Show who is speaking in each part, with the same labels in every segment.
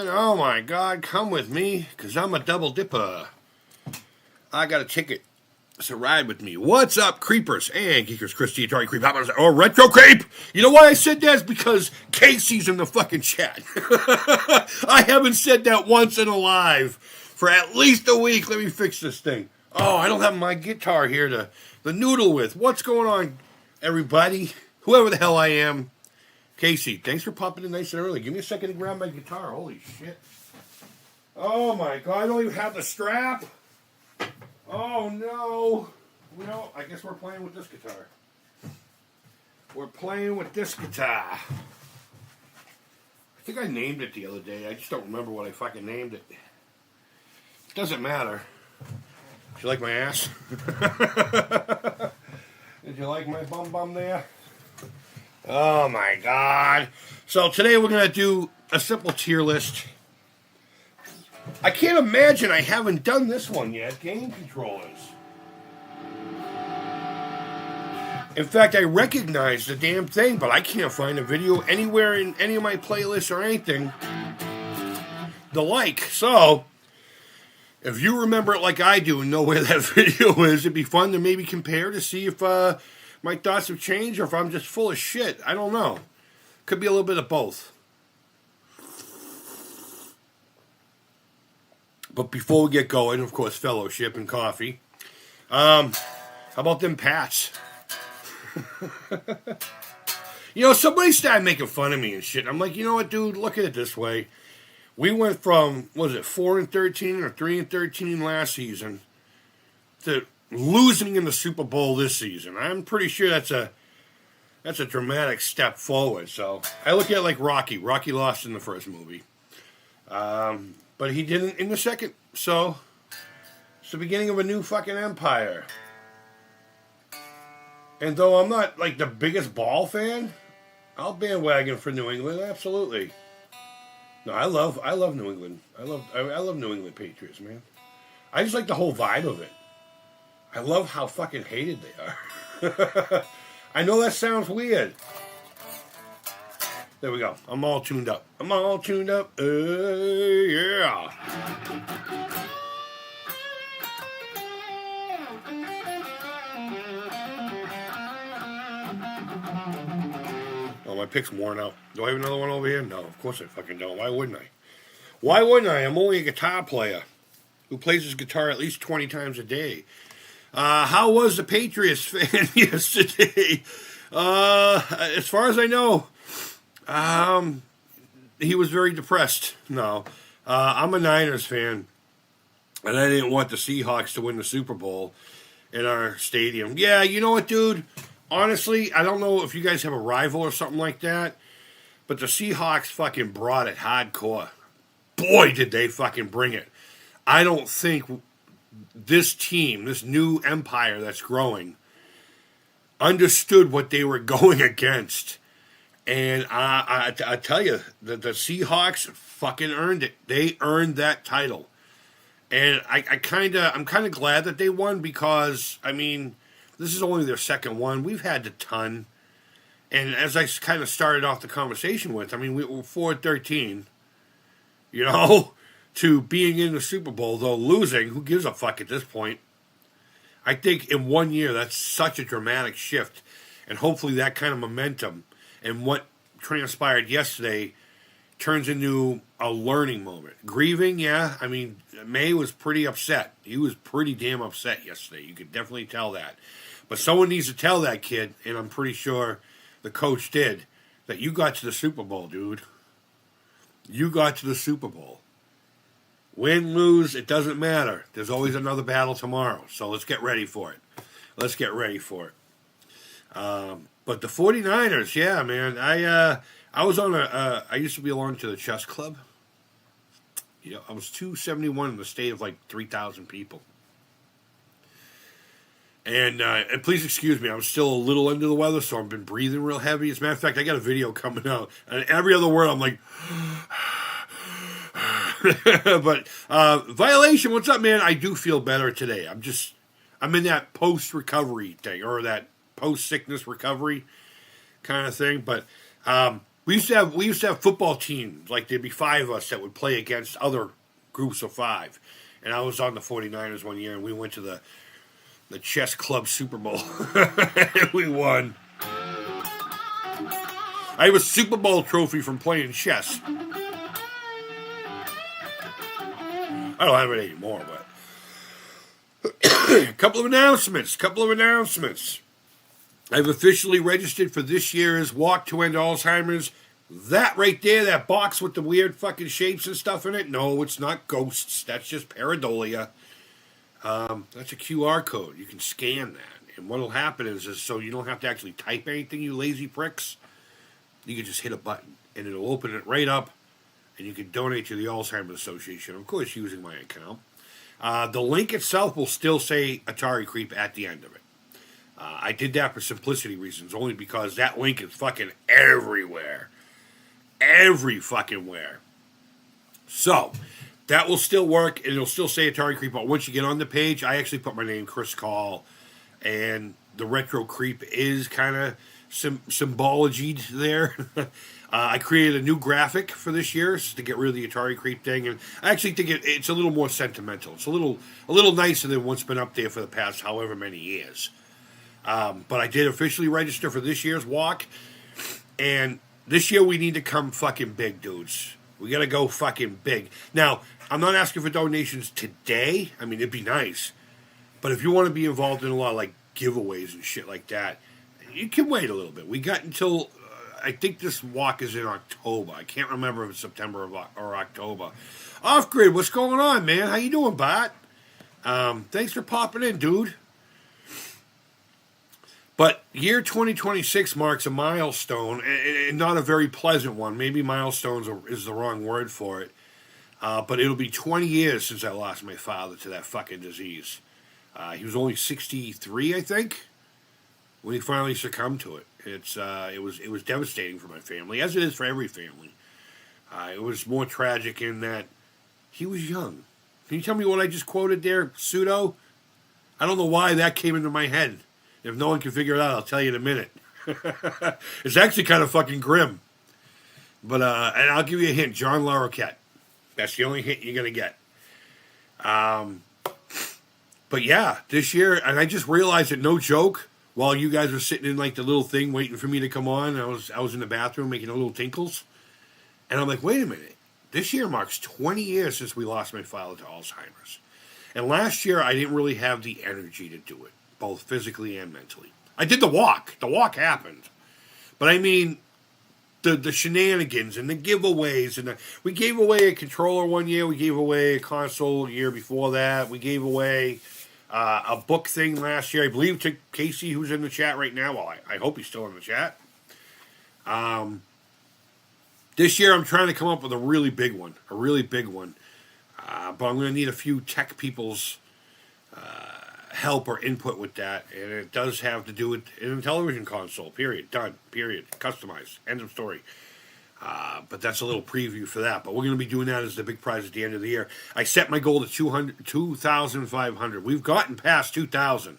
Speaker 1: Oh my God, come with me, because I'm a double dipper. I got a ticket, so ride with me. What's up, creepers and geekers? Christy, Atari Creep, or Retro Creep. You know why I said that? Is because Casey's in the fucking chat. I haven't said that once in a live for at least a week. Let me fix this thing. Oh, I don't have my guitar here to noodle with. What's going on, everybody? Whoever the hell I am. Casey, thanks for popping in nice and early. Give me a second to grab my guitar. Holy shit. Oh my God, I don't even have the strap. Oh no. Well, I guess we're playing with this guitar. We're playing with this guitar. I think I named it the other day. I just don't remember what I fucking named it. It doesn't matter. Did you like my ass? Did you like my bum there? Oh my God. So today we're going to do a simple tier list. I can't imagine I haven't done this one yet. Game controllers. In fact, I recognize the damn thing, but I can't find a video anywhere in any of my playlists or anything the like. So, if you remember it like I do and know where that video is, it'd be fun to maybe compare to see if my thoughts have changed or if I'm just full of shit. I don't know. Could be a little bit of both. But before we get going, of course, fellowship and coffee. How about them Pats? Somebody started making fun of me and shit. I'm like, you know what, dude? Look at it this way. We went from, 4-13 or 3-13 last season to losing in the Super Bowl this season. I'm pretty sure that's a dramatic step forward. So I look at it like Rocky. Rocky lost in the first movie. But he didn't in the second. So it's the beginning of a new fucking empire. And though I'm not like the biggest ball fan, I'll bandwagon for New England, absolutely. No, I love New England. I love New England Patriots, man. I just like the whole vibe of it. I love how fucking hated they are. I know that sounds weird. There we go. I'm all tuned up. Yeah. Oh, my pick's worn out. Do I have another one over here? No, of course I fucking don't. Why wouldn't I? I'm only a guitar player who plays his guitar at least 20 times a day. How was the Patriots fan yesterday? As far as I know, he was very depressed. No, I'm a Niners fan, and I didn't want the Seahawks to win the Super Bowl in our stadium. Yeah, you know what, dude? Honestly, I don't know if you guys have a rival or something like that, but the Seahawks fucking brought it hardcore. Boy, did they fucking bring it. I don't think this team, this new empire that's growing, understood what they were going against. And I tell you, the Seahawks fucking earned it. They earned that title. And I'm kind of glad that they won because, I mean, this is only their second one. We've had a ton. And as I kind of started off the conversation with, I mean, we were 4-13, to being in the Super Bowl, though losing, who gives a fuck at this point? I think in 1 year, that's such a dramatic shift. And hopefully that kind of momentum and what transpired yesterday turns into a learning moment. Grieving, yeah. I mean, May was pretty upset. He was pretty damn upset yesterday. You could definitely tell that. But someone needs to tell that kid, and I'm pretty sure the coach did, that you got to the Super Bowl, dude. You got to the Super Bowl. Win, lose, it doesn't matter. There's always another battle tomorrow. So let's get ready for it. But the 49ers, yeah, man. I was on I used to belong to the chess club. I was 271 in the state of like 3,000 people. And please excuse me, I'm still a little under the weather, so I've been breathing real heavy. As a matter of fact, I got a video coming out, and every other word I'm like... But Violation, what's up, man? I do feel better today. I'm in that post-recovery thing, or that post-sickness recovery kind of thing. But We used to have football teams, like there'd be five of us that would play against other groups of five. And I was on the 49ers one year, and we went to the chess club Super Bowl. And we won. I have a Super Bowl trophy from playing chess. I don't have it anymore, but a couple of announcements. I've officially registered for this year's Walk to End Alzheimer's. That right there, that box with the weird fucking shapes and stuff in it, no, it's not ghosts. That's just pareidolia. That's a QR code. You can scan that. And what will happen is so you don't have to actually type anything, you lazy pricks. You can just hit a button, and it'll open it right up, and you can donate to the Alzheimer's Association, of course, using my account. The link itself will still say Atari Creep at the end of it. I did that for simplicity reasons, only because that link is fucking everywhere. Every fucking where. So, that will still work, and it'll still say Atari Creep, but once you get on the page, I actually put my name, Chris Call, and the Retro Creep is kind of symbology there. I created a new graphic for this year to get rid of the Atari Creep thing, and I actually think it's a little more sentimental. It's a little nicer than what's been up there for the past however many years. But I did officially register for this year's walk, and this year we need to come fucking big, dudes. We gotta go fucking big. Now, I'm not asking for donations today. I mean, it'd be nice. But if you want to be involved in a lot of, like, giveaways and shit like that, you can wait a little bit. We got until, I think this walk is in October. I can't remember if it's September or October. Off Grid, what's going on, man? How you doing, Bart? Thanks for popping in, dude. But year 2026 marks a milestone, and not a very pleasant one. Maybe milestones is the wrong word for it. But it'll be 20 years since I lost my father to that fucking disease. He was only 63, I think, when he finally succumbed to it. It was devastating for my family, as it is for every family. It was more tragic in that he was young. Can you tell me what I just quoted there, pseudo? I don't know why that came into my head. If no one can figure it out, I'll tell you in a minute. It's actually kind of fucking grim. But, and I'll give you a hint. John Larroquette. That's the only hint you're going to get. But yeah, this year, and I just realized that, no joke, while you guys were sitting in like the little thing waiting for me to come on, I was in the bathroom making little tinkles. And I'm like, wait a minute. This year marks 20 years since we lost my father to Alzheimer's. And last year, I didn't really have the energy to do it, both physically and mentally. I did the walk. The walk happened. But I mean, the shenanigans and the giveaways. We gave away a controller one year. We gave away a console a year before that. We gave away a book thing last year. I believe to Casey, who's in the chat right now. Well, I hope he's still in the chat. This year, I'm trying to come up with a really big one. But I'm going to need a few tech people's help or input with that, and it does have to do with a television console. Period. Done. Period. Customized. End of story. But that's a little preview for that. But we're going to be doing that as the big prize at the end of the year. I set my goal to 2,500. We've gotten past 2,000.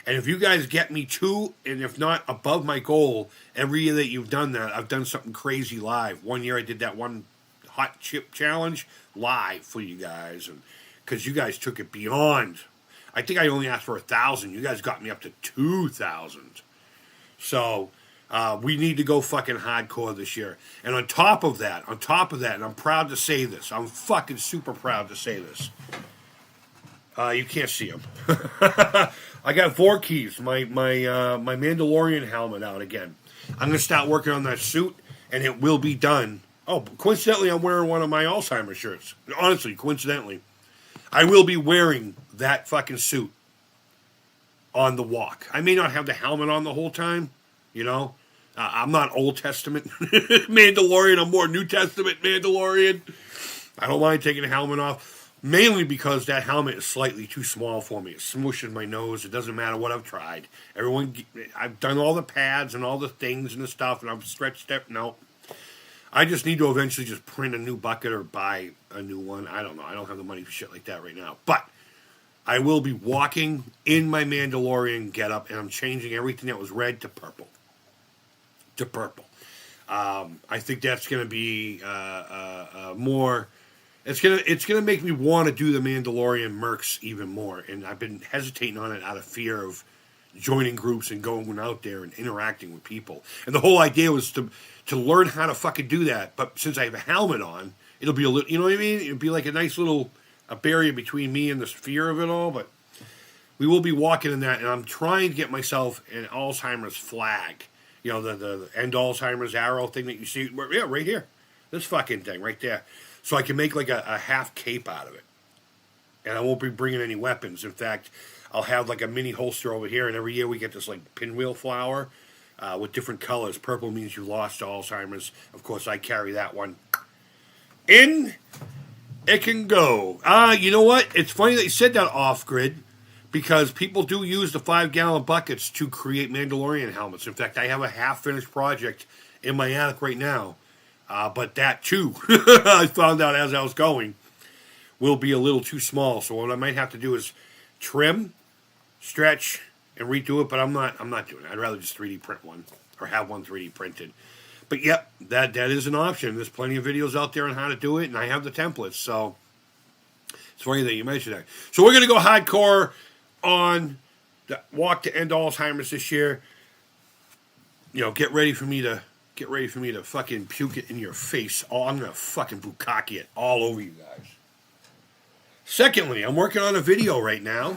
Speaker 1: And if you guys get me to, and if not above my goal, every year that you've done that, I've done something crazy live. One year I did that one hot chip challenge live for you guys, and because you guys took it beyond. I think I only asked for 1,000. You guys got me up to 2,000. So we need to go fucking hardcore this year. And on top of that, and I'm proud to say this. I'm fucking super proud to say this. You can't see them. I got Vorkeys, my Mandalorian helmet out again. I'm going to start working on that suit, and it will be done. Oh, coincidentally, I'm wearing one of my Alzheimer's shirts. Honestly, coincidentally. I will be wearing that fucking suit on the walk. I may not have the helmet on the whole time, you know. I'm not Old Testament Mandalorian. I'm more New Testament Mandalorian. I don't mind taking the helmet off, mainly because that helmet is slightly too small for me. It smooshes my nose. It doesn't matter what I've tried. I've done all the pads and all the things and the stuff, and I've stretched it. No. I just need to eventually just print a new bucket or buy a new one. I don't know. I don't have the money for shit like that right now. But I will be walking in my Mandalorian getup, and I'm changing everything that was red to purple. I think that's going to be more. It's gonna make me want to do the Mandalorian mercs even more, and I've been hesitating on it out of fear of joining groups and going out there and interacting with people. And the whole idea was to learn how to fucking do that. But since I have a helmet on, it'll be a little, you know what I mean? It'll be like a nice little a barrier between me and the fear of it all. But we will be walking in that, and I'm trying to get myself an Alzheimer's flag. You know, the end Alzheimer's arrow thing that you see. Yeah, right here. This fucking thing right there. So I can make like a half cape out of it. And I won't be bringing any weapons. In fact, I'll have like a mini holster over here, and every year we get this like pinwheel flower with different colors. Purple means you lost Alzheimer's. Of course, I carry that one. In it can go. You know what? It's funny that you said that off-grid, because people do use the 5-gallon buckets to create Mandalorian helmets. In fact, I have a half-finished project in my attic right now. But that, too, I found out as I was going, will be a little too small. So what I might have to do is trim, stretch, and redo it. But I'm not doing it. I'd rather just 3D print one or have one 3D printed. But, yep, that is an option. There's plenty of videos out there on how to do it, and I have the templates. So it's funny that you mentioned that. So we're going to go hardcore on the walk to end Alzheimer's this year. You know, get ready for me to fucking puke it in your face. Oh, I'm gonna fucking bukkake it all over you guys. Secondly, I'm working on a video right now.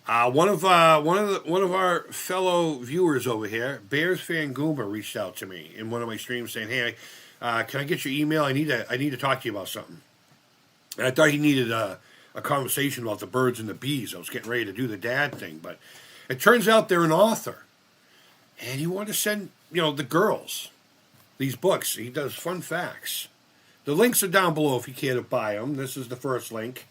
Speaker 1: One of our fellow viewers over here, Bears Fan Goomba, reached out to me in one of my streams saying, "Hey, can I get your email? I need to talk to you about something." And I thought he needed a conversation about the birds and the bees. I was getting ready to do the dad thing, but it turns out they're an author, and he wanted to send the girls these books. He does fun facts. The links are down below if you care to buy them. This is the first link.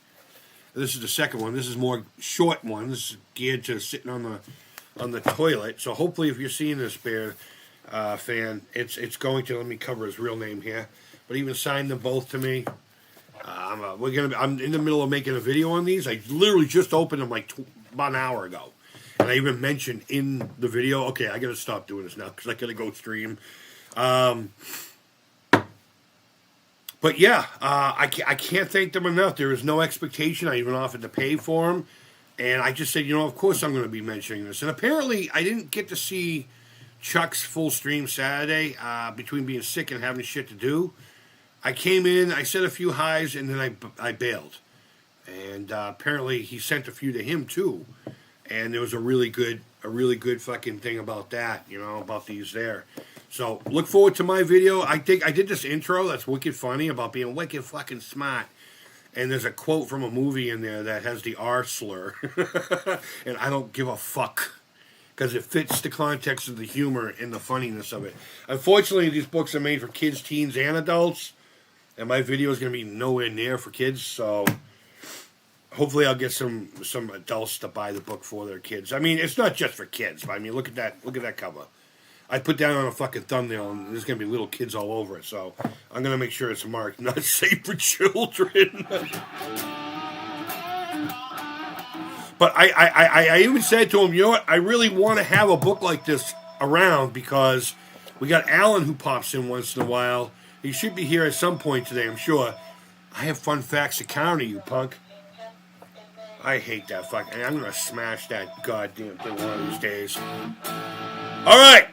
Speaker 1: This is the second one. This is more short ones geared to sitting on the toilet. So hopefully, if you're seeing this, Bear fan, it's going to. Let me cover his real name here. But even signed them both to me. I'm in the middle of making a video on these. I literally just opened them like about an hour ago. And I even mentioned in the video, okay, I got to stop doing this now because I got to go stream. But yeah, I can't thank them enough. There is no expectation. I even offered to pay for them. And I just said, of course I'm going to be mentioning this. And apparently I didn't get to see Chuck's full stream Saturday between being sick and having shit to do. I came in, I said a few highs, and then I bailed. And apparently he sent a few to him too. And there was a really good fucking thing about that, about these there. So look forward to my video. I think I did this intro that's wicked funny about being wicked fucking smart. And there's a quote from a movie in there that has the R slur. And I don't give a fuck. Because it fits the context of the humor and the funniness of it. Unfortunately, these books are made for kids, teens, and adults. And my video is going to be nowhere near for kids, so hopefully I'll get some adults to buy the book for their kids. I mean, it's not just for kids, but I mean, look at that cover. I put that on a fucking thumbnail, and there's going to be little kids all over it, so I'm going to make sure it's marked not safe for children. But I even said to him, you know what, I really want to have a book like this around because we got Alan who pops in once in a while. He should be here at some point today, I'm sure. I have fun facts to counter you, punk. I hate that fucking... I'm going to smash that goddamn thing one of these days. All right.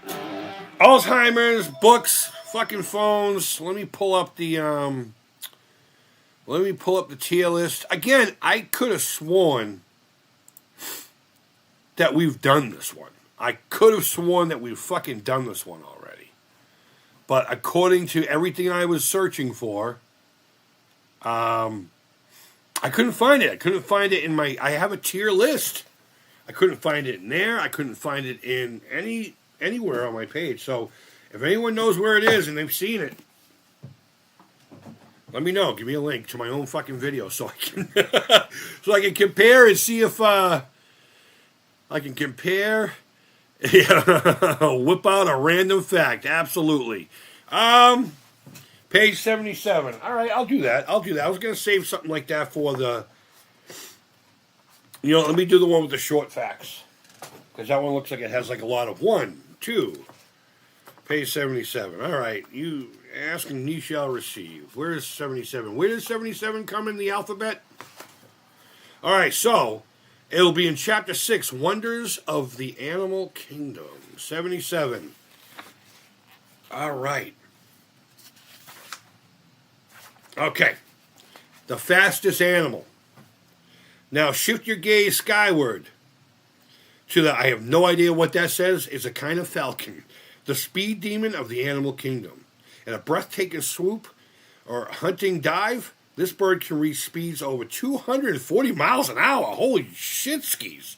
Speaker 1: Alzheimer's, books, fucking phones. Let me pull up the tier list. Again, I could have sworn that we've done this one. I could have sworn that we've fucking done this one already. But according to everything I was searching for, I couldn't find it. I couldn't find it in I have a tier list. I couldn't find it in there. I couldn't find it in anywhere on my page. So if anyone knows where it is and they've seen it, let me know. Give me a link to my own fucking video so I can compare and see if I can compare. Yeah, whip out a random fact. Absolutely. Page 77. All right, I'll do that. I was going to save something like that for the... let me do the one with the short facts. Because that one looks like it has like a lot of 1, 2, Page 77. All right. You ask and you shall receive. Where is 77? Where does 77 come in the alphabet? All right. So it'll be in Chapter 6, Wonders of the Animal Kingdom. 77. All right. Okay. The fastest animal. Now shift your gaze skyward to the, I have no idea what that says. It's a kind of falcon. The speed demon of the animal kingdom. In a breathtaking swoop or hunting dive, this bird can reach speeds over 240 miles an hour. Holy shit skis.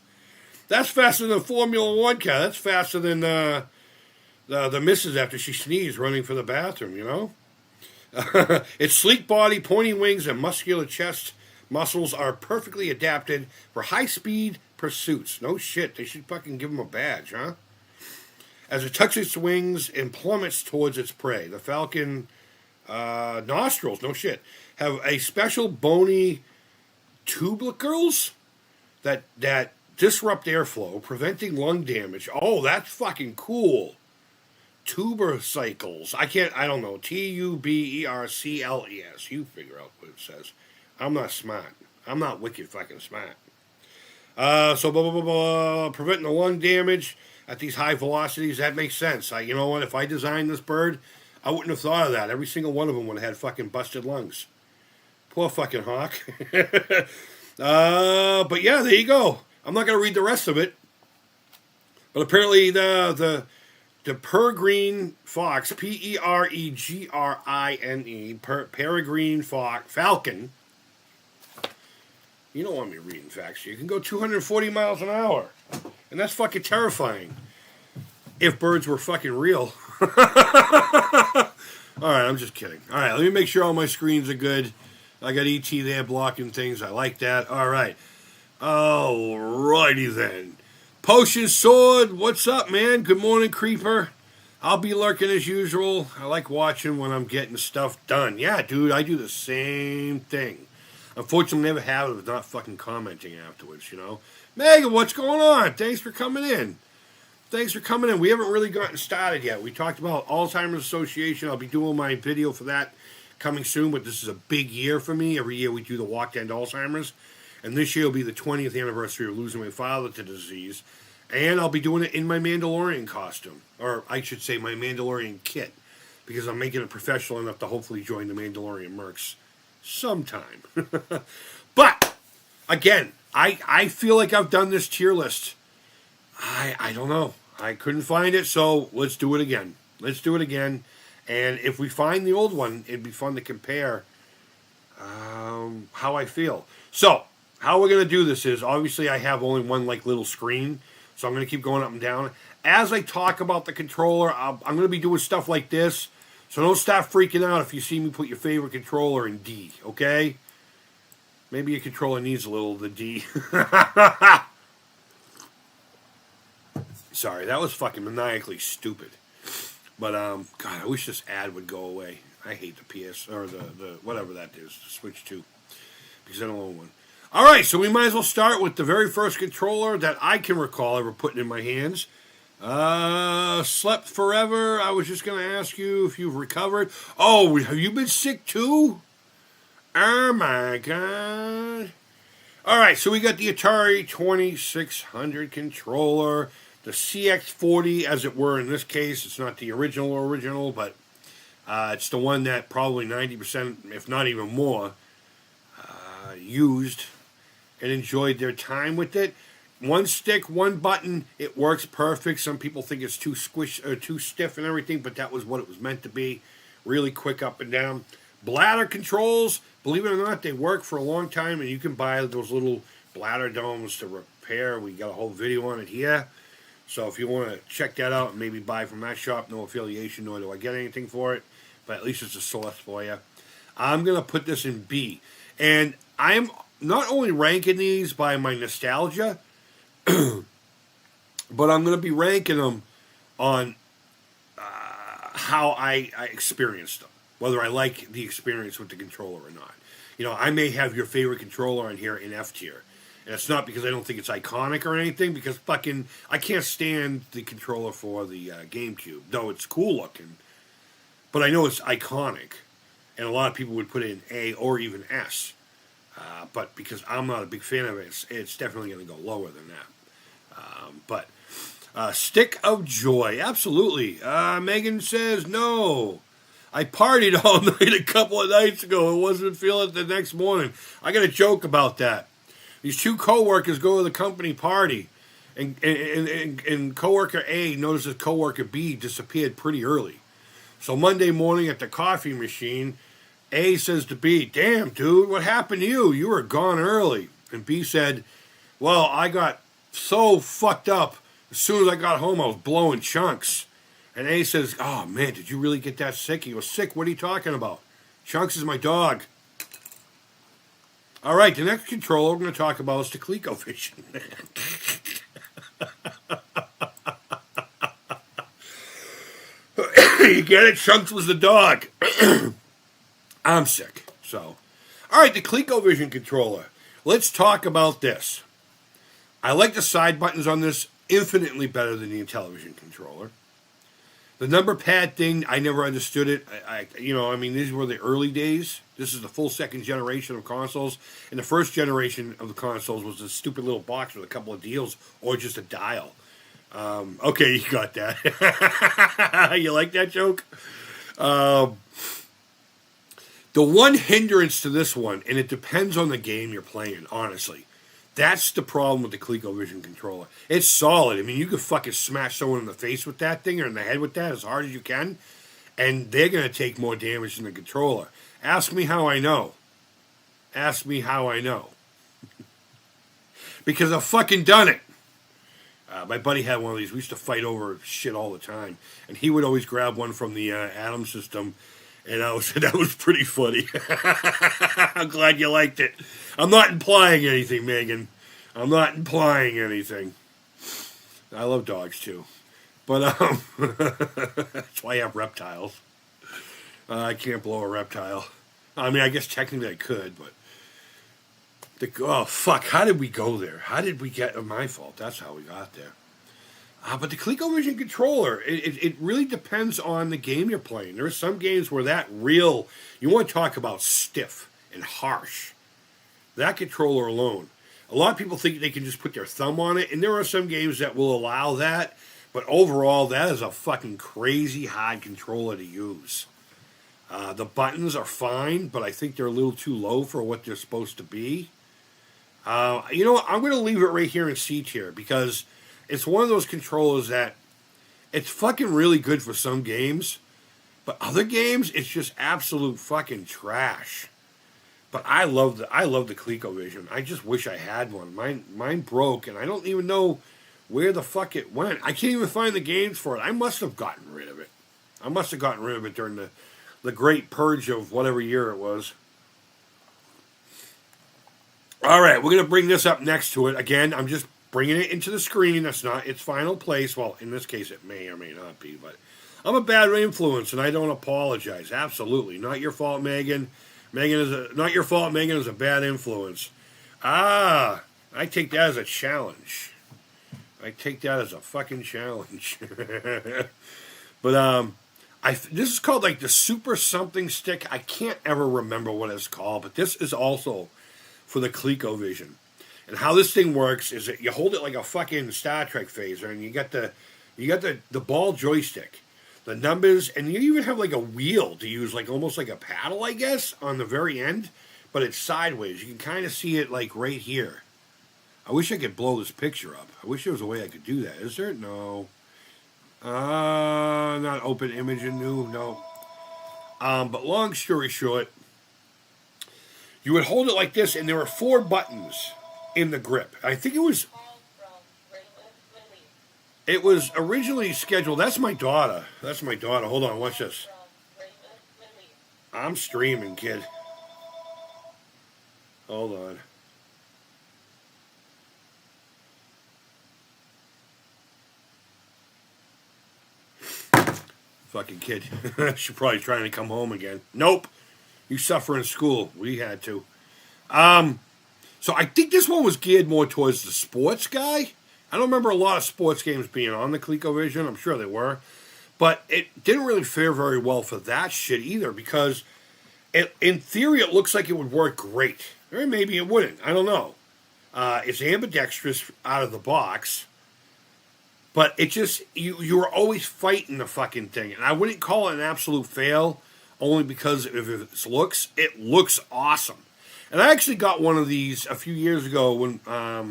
Speaker 1: That's faster than a Formula One car. That's faster than the missus after she sneezed running for the bathroom, you know? Its sleek body, pointy wings, and muscular chest muscles are perfectly adapted for high-speed pursuits. No shit. They should fucking give him a badge, huh? As it tucks its wings and plummets towards its prey, the falcon nostrils, no shit, have a special bony tubercles that disrupt airflow, preventing lung damage. Oh, that's fucking cool. Tubercles. I don't know. Tubercles. You figure out what it says. I'm not smart. I'm not wicked fucking smart. Preventing the lung damage at these high velocities, that makes sense. You know what? If I designed this bird, I wouldn't have thought of that. Every single one of them would have had fucking busted lungs. Poor fucking hawk. But yeah, there you go. I'm not going to read the rest of it. But apparently the peregrine fox, Peregrine, peregrine falcon. You don't want me reading facts. You can go 240 miles an hour. And that's fucking terrifying. If birds were fucking real. Alright, I'm just kidding. Alright, let me make sure all my screens are good. I got ET there blocking things. I like that. Alright. Alrighty then. Potion Sword, what's up, man? Good morning, Creeper. I'll be lurking as usual. I like watching when I'm getting stuff done. Yeah, dude, I do the same thing. Unfortunately, never have it of not fucking commenting afterwards, you know. Megan, what's going on? Thanks for coming in. We haven't really gotten started yet. We talked about Alzheimer's Association. I'll be doing my video for that coming soon, but this is a big year for me. Every year we do the Walk to End Alzheimer's. And this year will be the 20th anniversary of losing my father to disease. And I'll be doing it in my Mandalorian costume. Or I should say my Mandalorian kit. Because I'm making it professional enough to hopefully join the Mandalorian Mercs sometime. But, again, I feel like I've done this tier list. I don't know. I couldn't find it, so let's do it again. And if we find the old one, it'd be fun to compare how I feel. So, how we're going to do this is, obviously I have only one like little screen, so I'm going to keep going up and down. As I talk about the controller, I'm going to be doing stuff like this, so don't stop freaking out if you see me put your favorite controller in D, okay? Maybe your controller needs a little of the D. Sorry, that was fucking maniacally stupid. But, God, I wish this ad would go away. I hate the PS, or the whatever that is, the Switch 2. Because I don't own one. Alright, so we might as well start with the very first controller that I can recall ever putting in my hands. Slept forever. I was just going to ask you if you've recovered. Oh, have you been sick too? Oh my God. Alright, so we got the Atari 2600 controller. The CX40, as it were in this case. It's not the original, but it's the one that probably 90%, if not even more, used and enjoyed their time with it. One stick, one button, it works perfect. Some people think it's too stiff and everything, but that was what it was meant to be. Really quick up and down. Bladder controls, believe it or not, they work for a long time, and you can buy those little bladder domes to repair. We got a whole video on it here. So if you want to check that out and maybe buy from that shop, no affiliation, nor do I get anything for it, but at least it's a source for you. I'm going to put this in B. And I'm not only ranking these by my nostalgia, but I'm going to be ranking them on how I experienced them, whether I like the experience with the controller or not. You know, I may have your favorite controller on here in F tier. And it's not because I don't think it's iconic or anything, because fucking I can't stand the controller for the GameCube, though it's cool looking. But I know it's iconic, and a lot of people would put it in A or even S. But because I'm not a big fan of it, it's definitely going to go lower than that. But Stick of Joy, absolutely. Megan says no. I partied all night a couple of nights ago and wasn't feeling it the next morning. I got a joke about that. These two coworkers go to the company party, and coworker A notices coworker B disappeared pretty early. So Monday morning at the coffee machine, A says to B, "Damn, dude, what happened to you? You were gone early." And B said, "Well, I got so fucked up. As soon as I got home, I was blowing chunks." And A says, "Oh, man, did you really get that sick?" He goes, "Sick? What are you talking about? Chunks is my dog." All right, the next controller we're going to talk about is the ColecoVision. You get it? Chunks was the dog. I'm sick. So, all right, the ColecoVision controller. Let's talk about this. I like the side buttons on this infinitely better than the Intellivision controller. The number pad thing, I never understood it. These were the early days. This is the full second generation of consoles. And the first generation of the consoles was a stupid little box with a couple of deals or just a dial. Okay, you got that. You like that joke? The one hindrance to this one, and it depends on the game you're playing, honestly. That's the problem with the ColecoVision controller. It's solid. I mean, you could fucking smash someone in the face with that thing or in the head with that as hard as you can, and they're going to take more damage than the controller. Ask me how I know. Ask me how I know. Because I've fucking done it. My buddy had one of these. We used to fight over shit all the time, and he would always grab one from the Atom system, and that was pretty funny. I'm glad you liked it. I'm not implying anything, Megan. I'm not implying anything. I love dogs, too. But that's why I have reptiles. I can't blow a reptile. I mean, I guess technically I could, but... Oh, fuck. How did we go there? How did we get... My fault. That's how we got there. But the ColecoVision controller, it really depends on the game you're playing. There are some games where you want to talk about stiff and harsh. That controller alone. A lot of people think they can just put their thumb on it, and there are some games that will allow that, but overall, that is a fucking crazy hard controller to use. The buttons are fine, but I think they're a little too low for what they're supposed to be. You know what? I'm going to leave it right here in C tier, because it's one of those controllers that it's fucking really good for some games, but other games, it's just absolute fucking trash. But I love the ColecoVision. I just wish I had one. Mine broke, and I don't even know where the fuck it went. I can't even find the games for it. I must have gotten rid of it. I must have gotten rid of it during the great purge of whatever year it was. All right, we're going to bring this up next to it. Again, I'm just bringing it into the screen. That's not its final place. Well, in this case, it may or may not be, but I'm a bad influence, and I don't apologize. Absolutely. Not your fault, Megan. Not your fault, Megan is a bad influence. I take that as a challenge. I take that as a fucking challenge. But, this is called like the Super Something Stick. I can't ever remember what it's called, but this is also for the ColecoVision. And how this thing works is that you hold it like a fucking Star Trek phaser, and you got the ball joystick. The numbers, and you even have like a wheel to use, like almost like a paddle, I guess, on the very end, but it's sideways. You can kind of see it like right here. I wish I could blow this picture up. I wish there was a way I could do that. Is there? No. Not open image and new. No. But long story short, you would hold it like this, and there were 4 buttons in the grip. I think it was originally scheduled. That's my daughter. Hold on, watch this. I'm streaming, kid. Hold on. Fucking kid. She's probably trying to come home again. Nope. You suffer in school. We had to. So I think this one was geared more towards the sports guy. I don't remember a lot of sports games being on the ColecoVision. I'm sure they were. But it didn't really fare very well for that shit either because in theory it looks like it would work great. Or maybe it wouldn't. I don't know. It's ambidextrous out of the box. But it just, you were always fighting the fucking thing. And I wouldn't call it an absolute fail only because of its looks. It looks awesome. And I actually got one of these a few years ago when I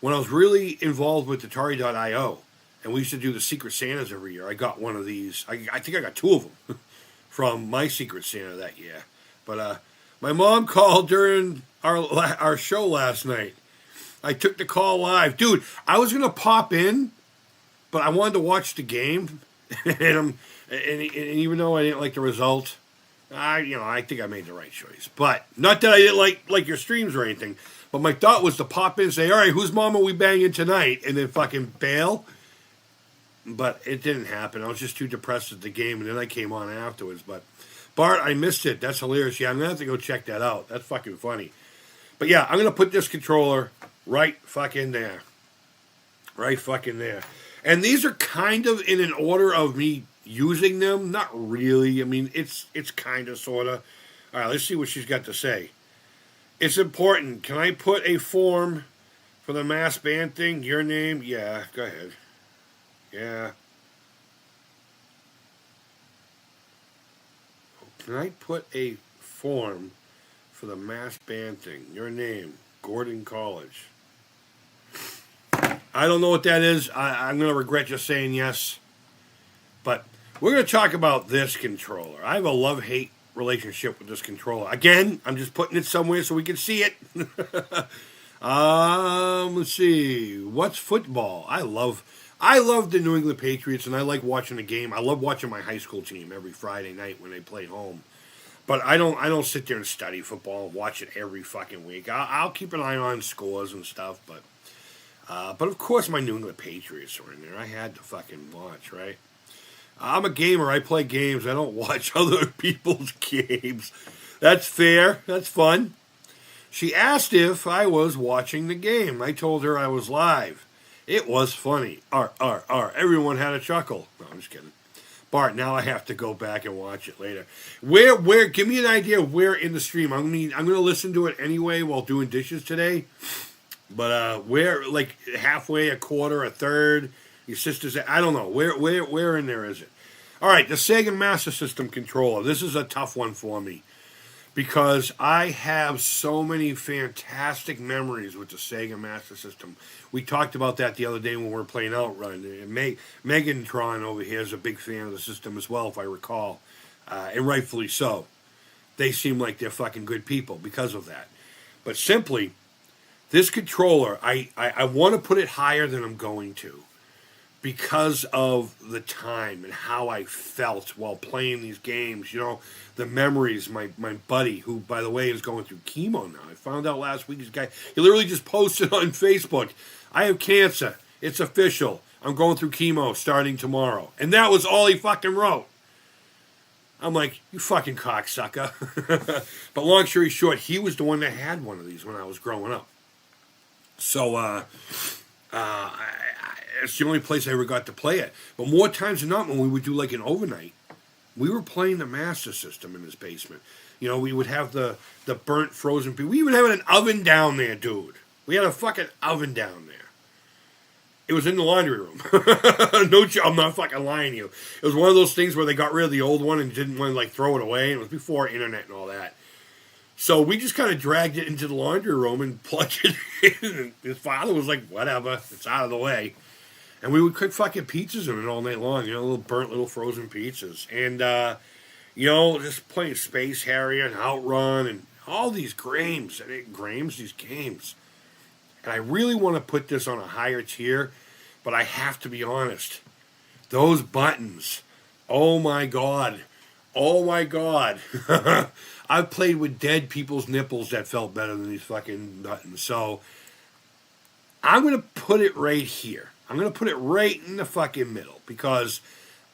Speaker 1: was really involved with Atari.io. And we used to do the Secret Santas every year. I got one of these. I think I got two of them from my Secret Santa that year. But my mom called during our show last night. I took the call live. Dude, I was going to pop in, but I wanted to watch the game. and even though I didn't like the result, I think I made the right choice. But not that I didn't like your streams or anything. But my thought was to pop in and say, all right, whose mom are we banging tonight? And then fucking bail. But it didn't happen. I was just too depressed at the game, and then I came on afterwards. But, Bart, I missed it. That's hilarious. Yeah, I'm going to have to go check that out. That's fucking funny. But, yeah, I'm going to put this controller right fucking there. Right fucking there. And these are kind of in an order of me using them. Not really. I mean, it's kind of, sort of. All right, let's see what she's got to say. It's important. Can I put a form for the mass band thing? Your name? Yeah, go ahead. Yeah. Can I put a form for the mass band thing? Your name, Gordon College. I don't know what that is. I'm going to regret just saying yes. But we're going to talk about this controller. I have a love-hate relationship with this controller. Again, I'm just putting it somewhere so we can see it. Let's see. What's football? I love the New England Patriots, and I like watching the game. I love watching my high school team every Friday night when they play home. But I don't sit there and study football and watch it every fucking week. I'll keep an eye on scores and stuff, but of course my New England Patriots are in there. I had to fucking watch, right? I'm a gamer. I play games. I don't watch other people's games. That's fair. That's fun. She asked if I was watching the game. I told her I was live. It was funny. Everyone had a chuckle. No, I'm just kidding. Bart, now I have to go back and watch it later. Where? Give me an idea of where in the stream. I'm gonna listen to it anyway while doing dishes today. But where? Like halfway, a quarter, a third. Your sister's. I don't know. Where in there is it? All right, the Sega Master System controller. This is a tough one for me. Because I have so many fantastic memories with the Sega Master System. We talked about that the other day when we were playing Outrun. Megan Tron over here is a big fan of the system as well, if I recall. And rightfully so. They seem like they're fucking good people because of that. But simply, this controller, I want to put it higher than I'm going to. Because of the time and how I felt while playing these games. You know, the memories, my buddy, who, by the way, is going through chemo now. I found out last week, this guy, he literally just posted on Facebook, I have cancer. It's official. I'm going through chemo starting tomorrow. And that was all he fucking wrote. I'm like, you fucking cocksucker. But long story short, he was the one that had one of these when I was growing up. So, it's the only place I ever got to play it. But more times than not, when we would do like an overnight, we were playing the Master System in his basement. You know, we would have the burnt frozen pizza. We even had an oven down there, dude. We had a fucking oven down there. It was in the laundry room. No, I'm not fucking lying to you. It was one of those things where they got rid of the old one and didn't want to like throw it away. It was before internet and all that. So we just kind of dragged it into the laundry room and plugged it in. And his father was like, whatever, it's out of the way. And we would cook fucking pizzas in it all night long, you know, little burnt little frozen pizzas. And, you know, just playing Space Harrier and Outrun and all these these games. And I really want to put this on a higher tier, but I have to be honest. Those buttons, oh my God. Oh my God. I've played with dead people's nipples that felt better than these fucking buttons. So I'm going to put it right here. I'm going to put it right in the fucking middle because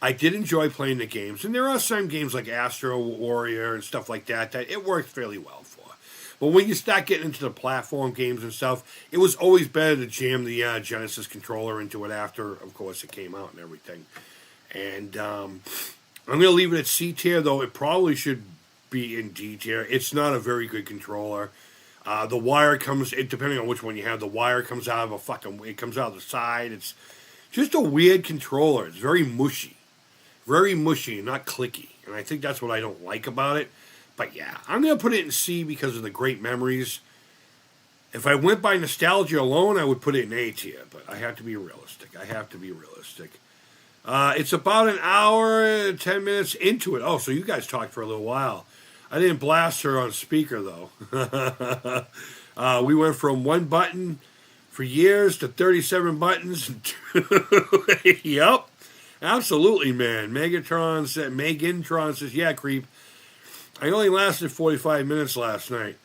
Speaker 1: I did enjoy playing the games. And there are some games like Astro Warrior and stuff like that it worked fairly well for. But when you start getting into the platform games and stuff, it was always better to jam the Genesis controller into it after, of course, it came out and everything. And I'm going to leave it at C tier, though it probably should be in D tier. It's not a very good controller. The wire comes, depending on which one you have, the wire comes out of it comes out of the side. It's just a weird controller. It's very mushy and not clicky. And I think that's what I don't like about it. But yeah, I'm going to put it in C because of the great memories. If I went by nostalgia alone, I would put it in A tier. But I have to be realistic. It's about an hour, 10 minutes into it. Oh, so you guys talked for a little while. I didn't blast her on speaker, though. We went from one button for years to 37 buttons. Yep. Absolutely, man. Megatron says, yeah, Creep. I only lasted 45 minutes last night.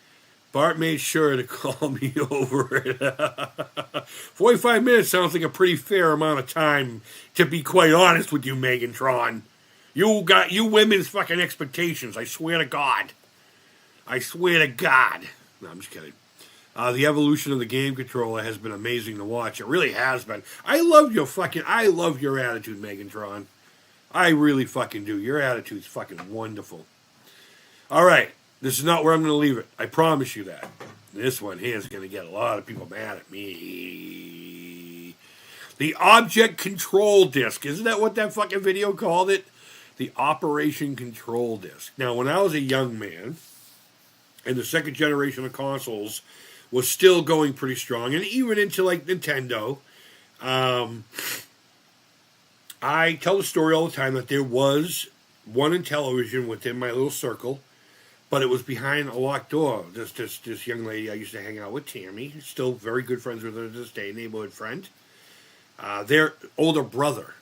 Speaker 1: Bart made sure to call me over it. 45 minutes sounds like a pretty fair amount of time, to be quite honest with you, Megatron. You got you women's fucking expectations. I swear to God. No, I'm just kidding. The evolution of the game controller has been amazing to watch. It really has been. I love your attitude, Megatron. I really fucking do. Your attitude's fucking wonderful. All right. This is not where I'm going to leave it. I promise you that. This one here is going to get a lot of people mad at me. The Object Control Disc. Isn't that what that fucking video called it? The Operation Control Disc. Now, when I was a young man, and the second generation of consoles was still going pretty strong, and even into, like, Nintendo, I tell the story all the time that there was one Intellivision within my little circle, but it was behind a locked door. This young lady I used to hang out with, Tammy, still very good friends with her to this day, neighborhood friend. Their older brother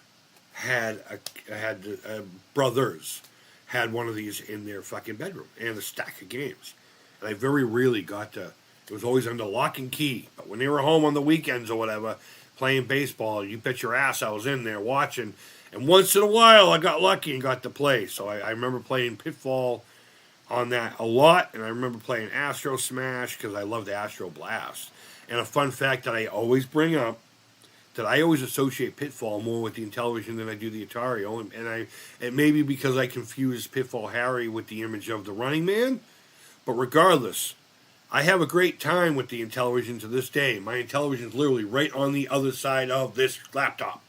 Speaker 1: brothers had one of these in their fucking bedroom and a stack of games. And I very rarely got to. It was always under lock and key. But when they were home on the weekends or whatever, playing baseball, you bet your ass I was in there watching. And once in a while, I got lucky and got to play. So I remember playing Pitfall on that a lot, and I remember playing Astro Smash because I loved Astro Blast. And a fun fact that I always bring up, that I always associate Pitfall more with the Intellivision than I do the Atari. And it may be because I confuse Pitfall Harry with the image of the Running Man, but regardless, I have a great time with the Intellivision to this day. My Intellivision is literally right on the other side of this laptop.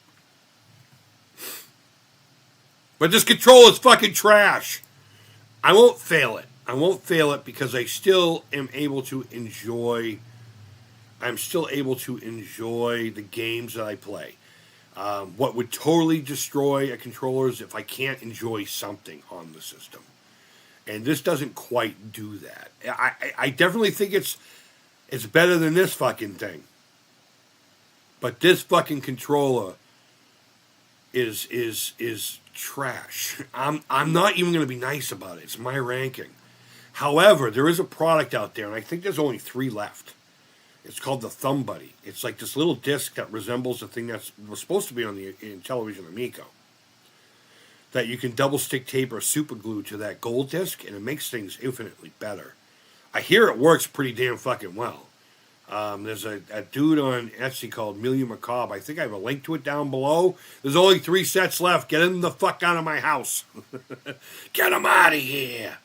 Speaker 1: But this controller is fucking trash. I won't fail it because I still am able to enjoy. I'm still able to enjoy the games that I play. What would totally destroy a controller is if I can't enjoy something on the system. And this doesn't quite do that. I definitely think it's better than this fucking thing. But this fucking controller is trash. I'm not even going to be nice about it. It's my ranking. However, there is a product out there, and I think there's only 3 left. It's called the Thumb Buddy. It's like this little disc that resembles the thing that was supposed to be on the Intellivision Amico. That you can double stick tape or super glue to that gold disc, and it makes things infinitely better. I hear it works pretty damn fucking well. There's a dude on Etsy called Milieu Macabre. I think I have a link to it down below. There's only 3 sets left. Get him the fuck out of my house. Get him out of here.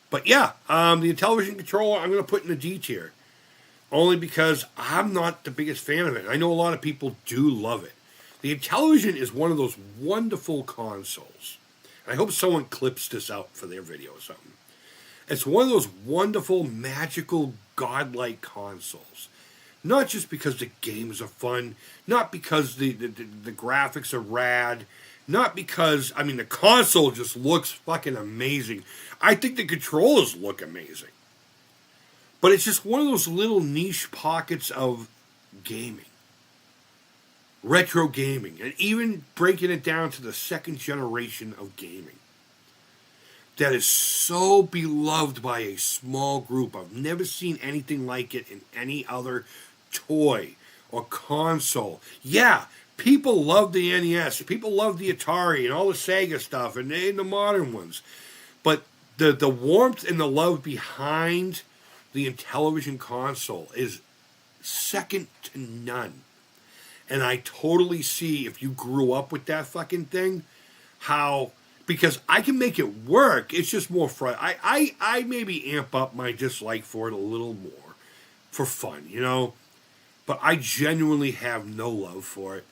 Speaker 1: But yeah, the Intellivision controller I'm going to put in the D tier. Only because I'm not the biggest fan of it. I know a lot of people do love it. The Intellivision is one of those wonderful consoles. I hope someone clips this out for their video or something. It's one of those wonderful, magical, godlike consoles. Not just because the games are fun, not because the graphics are rad, not because, the console just looks fucking amazing. I think the controllers look amazing. But it's just one of those little niche pockets of gaming. Retro gaming. And even breaking it down to the second generation of gaming. That is so beloved by a small group. I've never seen anything like it in any other toy or console. Yeah, people love the NES. People love the Atari and all the Sega stuff and the modern ones. But the warmth and the love behind the Intellivision console is second to none. And I totally see, if you grew up with that fucking thing, how, because I can make it work, it's just more fun. I maybe amp up my dislike for it a little more for fun, you know? But I genuinely have no love for it.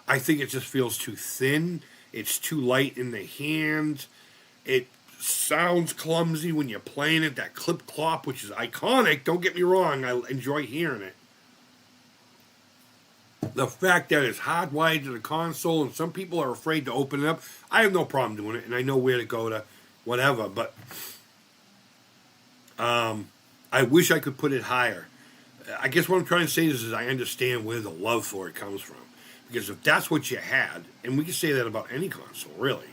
Speaker 1: I think it just feels too thin. It's too light in the hand. It sounds clumsy when you're playing it. That clip clop, which is iconic, don't get me wrong, I enjoy hearing it. The fact that it's hardwired to the console and some people are afraid to open it up, I have no problem doing it, and I know where to go to whatever, but I wish I could put it higher. I guess what I'm trying to say is I understand where the love for it comes from. Because if that's what you had, and we can say that about any console, really,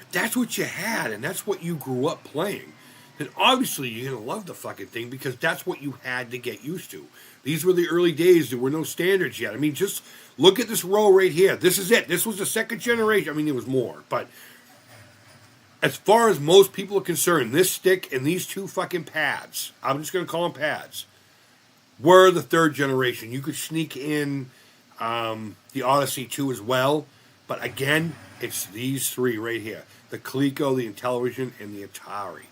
Speaker 1: if that's what you had and that's what you grew up playing, then obviously you're going to love the fucking thing because that's what you had to get used to. These were the early days. There were no standards yet. I mean, just look at this row right here. This is it. This was the second generation. I mean, there was more. But as far as most people are concerned, this stick and these two fucking pads, I'm just going to call them pads, were the third generation. You could sneak in the Odyssey 2 as well. But again, it's these three right here. The Coleco, the Intellivision, and the Atari.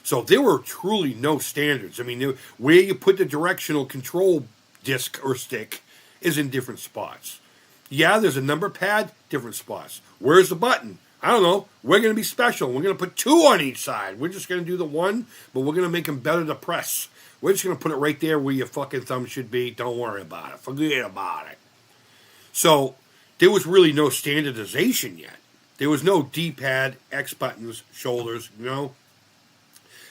Speaker 1: So there were truly no standards. I mean, where you put the directional control disc or stick is in different spots. Yeah, there's a number pad, different spots. Where's the button? I don't know. We're going to be special. We're going to put two on each side. We're just going to do the one, but we're going to make them better to press. We're just going to put it right there where your fucking thumb should be. Don't worry about it. Forget about it. So there was really no standardization yet. There was no D-pad, X buttons, shoulders, you know.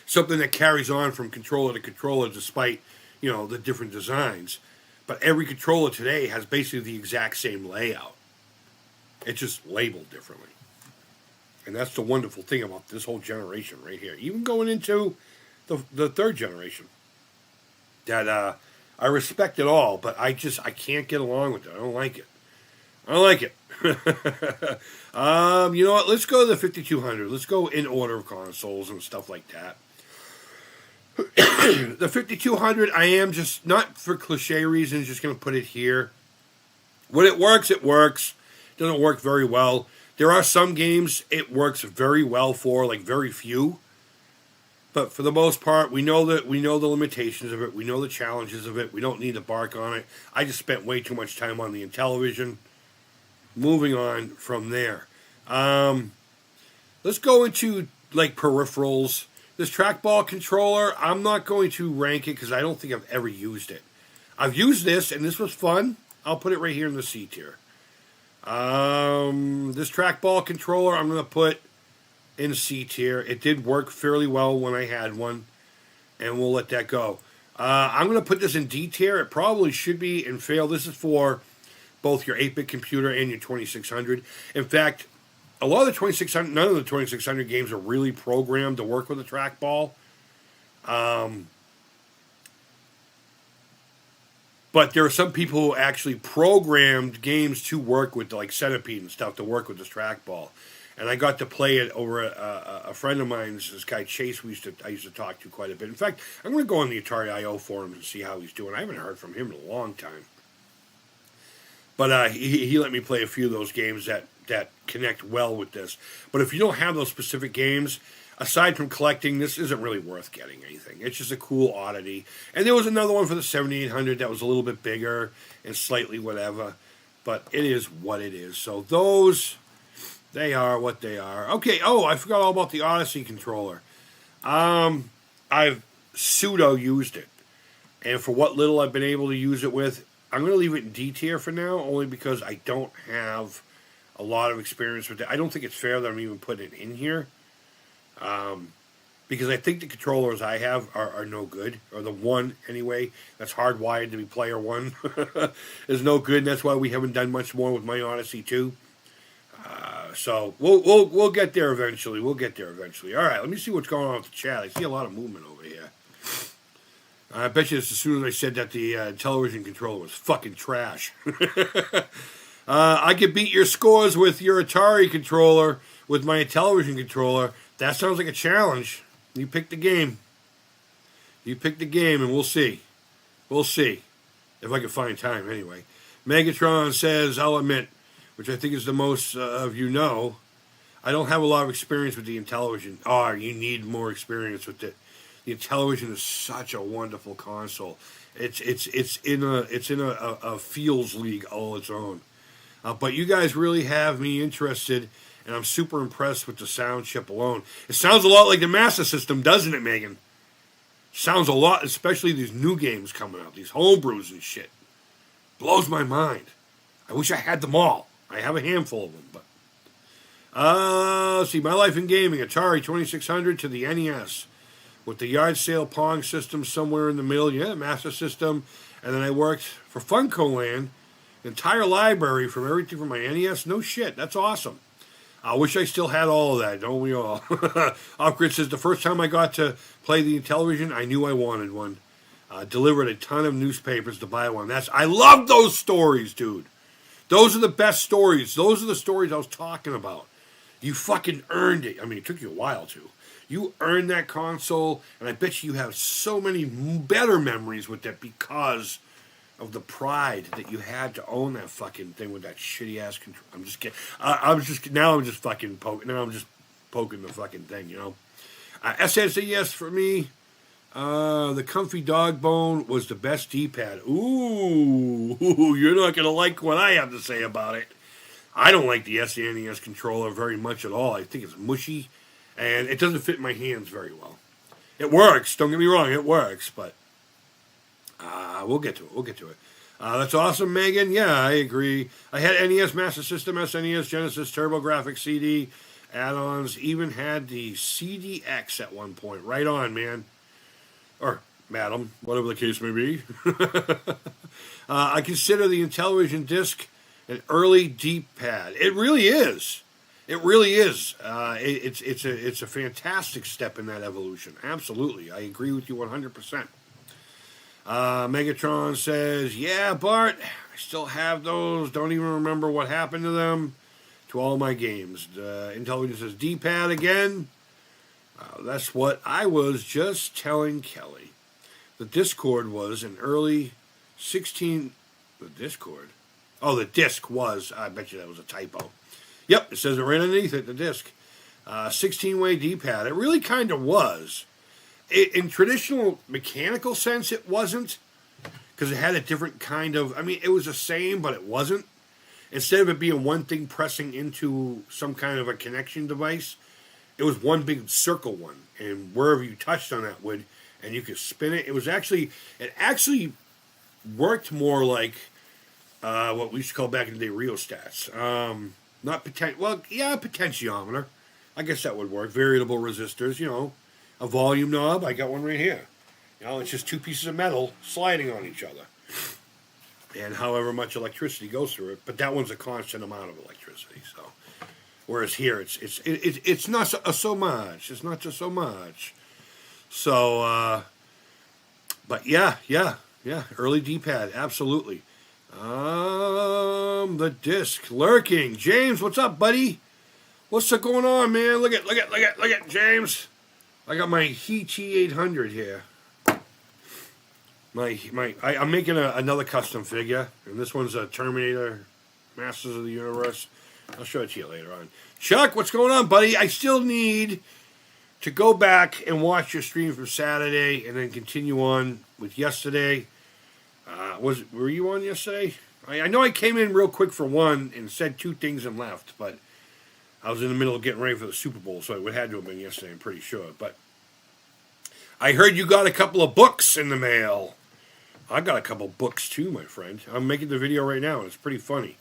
Speaker 1: Something that carries on from controller to controller despite, you know, the different designs. But every controller today has basically the exact same layout. It's just labeled differently. And that's the wonderful thing about this whole generation right here. Even going into the third generation. That I respect it all, but I can't get along with it. I don't like it. I don't like it. You know what? Let's go to the 5200. Let's go in order of consoles and stuff like that. The 5200, I am just, not for cliche reasons, just going to put it here. When it works, it works. It doesn't work very well. There are some games it works very well for, like very few. But for the most part, we know the limitations of it. We know the challenges of it. We don't need to bark on it. I just spent way too much time on the Intellivision. Moving on from there. Let's go into like peripherals. This trackball controller, I'm not going to rank it because I don't think I've ever used it. I've used this, and this was fun. I'll put it right here in the C tier. This trackball controller, I'm going to put in C tier. It did work fairly well when I had one, and we'll let that go. I'm going to put this in D tier. It probably should be in fail. This is for both your 8-bit computer and your 2600. In fact, a lot of the 2600, none of the 2600 games are really programmed to work with a trackball. But there are some people who actually programmed games to work with, like Centipede and stuff, to work with this trackball. And I got to play it over a friend of mine, this guy Chase, I used to talk to quite a bit. In fact, I'm going to go on the Atari I.O. forums and see how he's doing. I haven't heard from him in a long time. But he let me play a few of those games that connect well with this. But if you don't have those specific games, aside from collecting, this isn't really worth getting anything. It's just a cool oddity. And there was another one for the 7800 that was a little bit bigger and slightly whatever. But it is what it is. So those, they are what they are. Okay, I forgot all about the Odyssey controller. I've pseudo used it. And for what little I've been able to use it with, I'm going to leave it in D tier for now, only because I don't have a lot of experience with it. I don't think it's fair that I'm even putting it in here. Because I think the controllers I have are no good. Or the one, anyway, that's hardwired to be player one is no good. And that's why we haven't done much more with my Odyssey 2. So we'll get there eventually. All right, let me see what's going on with the chat. I see a lot of movement over here. I bet you as soon as I said that the television controller was fucking trash. I could beat your scores with your Atari controller, with my television controller. That sounds like a challenge. You pick the game. You pick the game, and we'll see. We'll see. If I can find time, anyway. Megatron says, I'll admit, which I think is the most of you know, I don't have a lot of experience with the Intellivision. Oh, you need more experience with it. The Intellivision is such a wonderful console. It's in a feels league all its own. But you guys really have me interested, and I'm super impressed with the sound chip alone. It sounds a lot like the Master System, doesn't it, Megan? Sounds a lot, especially these new games coming out, these homebrews and shit. Blows my mind. I wish I had them all. I have a handful of them, but... let's see, my life in gaming, Atari 2600 to the NES. With the yard sale Pong system somewhere in the middle, yeah, Master System. And then I worked for Funko Land, entire library from everything from my NES. No shit, that's awesome. I wish I still had all of that, don't we all? Off-Grid says, the first time I got to play the Intellivision, I knew I wanted one. Delivered a ton of newspapers to buy one. I love those stories, dude. Those are the best stories. Those are the stories I was talking about. You fucking earned it. I mean, it took you a while to. You earned that console, and I bet you have so many better memories with that because of the pride that you had to own that fucking thing with that shitty ass control. I'm just kidding. I'm just fucking poking. Now I'm just poking the fucking thing, you know. SNES for me. The Comfy Dog Bone was the best D-pad. Ooh, you're not gonna like what I have to say about it. I don't like the SNES controller very much at all. I think it's mushy, and it doesn't fit in my hands very well. It works. Don't get me wrong, it works, but we'll get to it. That's awesome, Megan. Yeah, I agree. I had NES Master System, SNES, Genesis, TurboGrafx CD, add-ons. Even had the CDX at one point. Right on, man. Or madam, whatever the case may be. I consider the Intellivision disc an early D-pad. It really is. It really is. It's a fantastic step in that evolution. Absolutely. I agree with you 100%. Megatron says, yeah, Bart, I still have those. Don't even remember what happened to them. To all my games. Intellivision says, D-pad again. That's what I was just telling Kelly. The Discord was an early 16... The Discord? Oh, the disc was. I bet you that was a typo. Yep, it says it right underneath it, the disc. 16-way D-pad. It really kind of was. In traditional mechanical sense, it wasn't. Because it had a different kind of... I mean, it was the same, but it wasn't. Instead of it being one thing pressing into some kind of a connection device, it was one big circle one. And wherever you touched on that would, and you could spin it. It actually worked more like what we used to call back in the day rheostats. Potentiometer. I guess that would work. Variable resistors, you know. A volume knob. I got one right here. You know, it's just two pieces of metal sliding on each other. And however much electricity goes through it. But that one's a constant amount of electricity. So, whereas here, it's not so much. It's not just so much. So, but yeah. Early D-pad, absolutely. The disc lurking. James, what's up, buddy? What's going on, man? Look at James. I got my Heat 800 here. I'm making another custom figure, and this one's a Terminator, Masters of the Universe. I'll show it to you later on. Chuck, what's going on, buddy? I still need to go back and watch your stream from Saturday, and then continue on with yesterday. Were you on yesterday? I know I came in real quick for one and said two things and left, but I was in the middle of getting ready for the Super Bowl, so it would have to have been yesterday, I'm pretty sure. But I heard you got a couple of books in the mail. I got a couple of books too, my friend. I'm making the video right now, and it's pretty funny.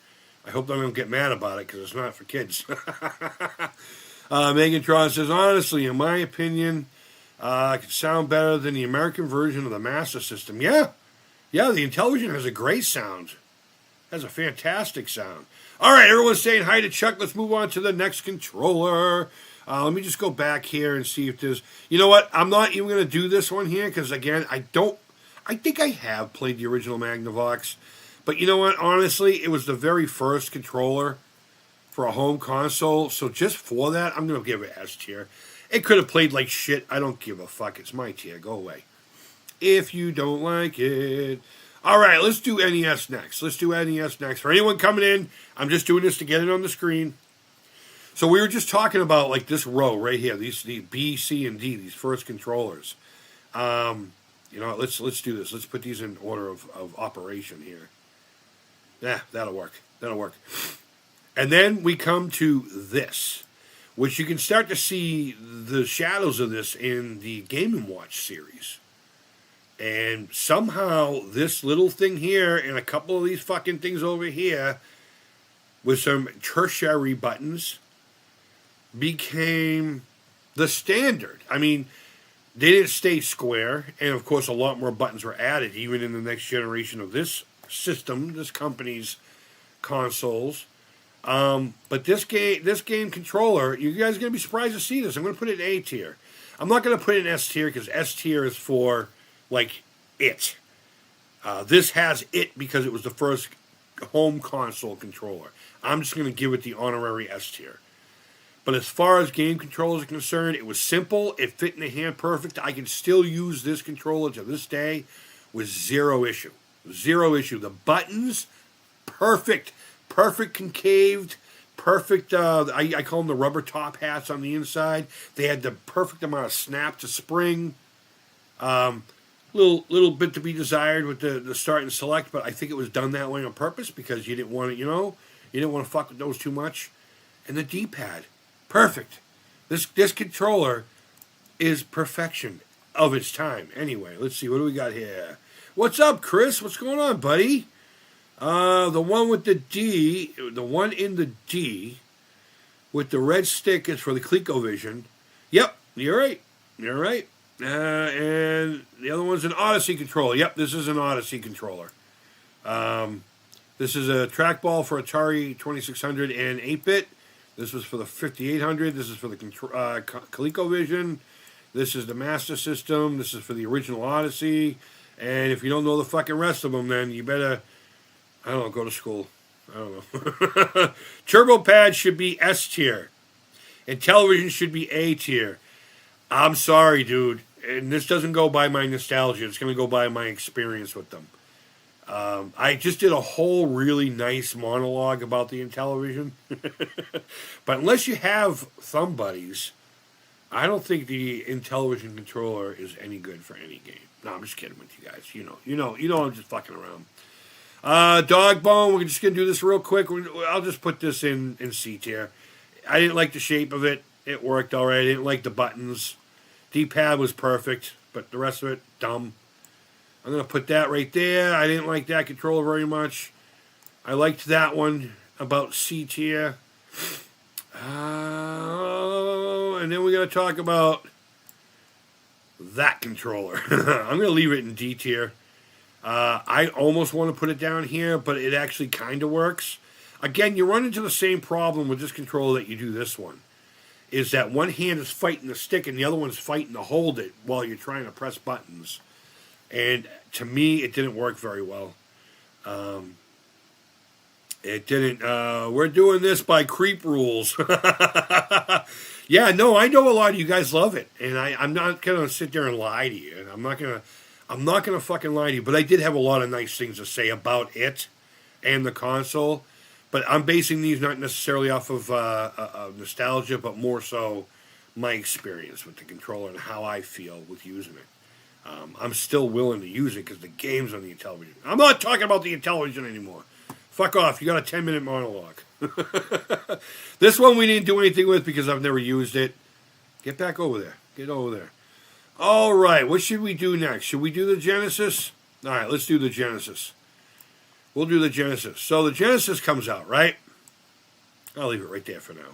Speaker 1: I hope they don't get mad about it, because it's not for kids. Megatron says, honestly, in my opinion, it could sound better than the American version of the Master System. Yeah, the Intellivision has a great sound. It has a fantastic sound. All right, everyone's saying hi to Chuck. Let's move on to the next controller. Let me just go back here and see if there's... You know what? I'm not even going to do this one here, because, again, I think I have played the original Magnavox. But you know what? Honestly, it was the very first controller for a home console. So just for that, I'm going to give it S tier. It could have played like shit. I don't give a fuck. It's my tier. Go away. if you don't like it. All right, let's do NES next. For anyone coming in, I'm just doing this to get it on the screen. So we were just talking about like this row right here, the B, C, and D, these first controllers. Let's do this. Let's put these in order of operation here. Yeah, that'll work. And then we come to this, which you can start to see the shadows of this in the Game & Watch series. And somehow this little thing here and a couple of these fucking things over here with some tertiary buttons became the standard. I mean, they didn't stay square, and of course a lot more buttons were added even in the next generation of this system, this company's consoles. But this game controller, you guys are going to be surprised to see this. I'm going to put it in A tier. I'm not going to put it in S tier because S tier is for, like, it. This has it because it was the first home console controller. I'm just going to give it the honorary S tier. But as far as game controllers are concerned, it was simple. It fit in the hand perfect. I can still use this controller to this day with zero issue. The buttons, perfect concaved, perfect. I call them the rubber top hats on the inside. They had the perfect amount of snap to spring. Little bit to be desired with the start and select, but I think it was done that way on purpose because you didn't want to, you didn't want to fuck with those too much. And the D-pad, perfect. This controller is perfection of its time. Anyway, let's see, what do we got here? What's up, Chris? What's going on, buddy? The one with the D, the one in the D with the red stick is for the ColecoVision. Yep, you're right. And the other one's an Odyssey controller. Yep, this is an Odyssey controller. This is a trackball for Atari 2600 and 8-bit. This was for the 5800. This is for the ColecoVision. This is the Master System. This is for the original Odyssey. And if you don't know the fucking rest of them, then you better, I don't know, go to school. I don't know. Turbo Pad should be S tier. And television should be A tier. I'm sorry, dude. And this doesn't go by my nostalgia. It's going to go by my experience with them. I just did a whole really nice monologue about the Intellivision. But unless you have thumb buddies, I don't think the Intellivision controller is any good for any game. No, I'm just kidding with you guys. You know I'm just fucking around. Dog Bone, we're just going to do this real quick. I'll just put this in C tier. I didn't like the shape of it. It worked all right. I didn't like the buttons. D-pad was perfect, but the rest of it, dumb. I'm going to put that right there. I didn't like that controller very much. I liked that one, about C tier. And then we're going to talk about that controller. I'm going to leave it in D tier. I almost want to put it down here, but it actually kind of works. Again, you run into the same problem with this controller that you do this one. Is that one hand is fighting the stick and the other one's fighting to hold it while you're trying to press buttons. And to me, it didn't work very well. It didn't. We're doing this by Creep rules. Yeah, no, I know a lot of you guys love it, and I'm not gonna sit there and lie to you. And I'm not gonna fucking lie to you. But I did have a lot of nice things to say about it and the console. But I'm basing these not necessarily off of nostalgia, but more so my experience with the controller and how I feel with using it. I'm still willing to use it because the game's on the Intellivision. I'm not talking about the Intellivision anymore. Fuck off. You got a 10-minute monologue. This one we didn't do anything with because I've never used it. Get back over there. Get over there. All right. What should we do next? Should we do the Genesis? All right. Let's do the Genesis. We'll do the Genesis. So the Genesis comes out, right? I'll leave it right there for now.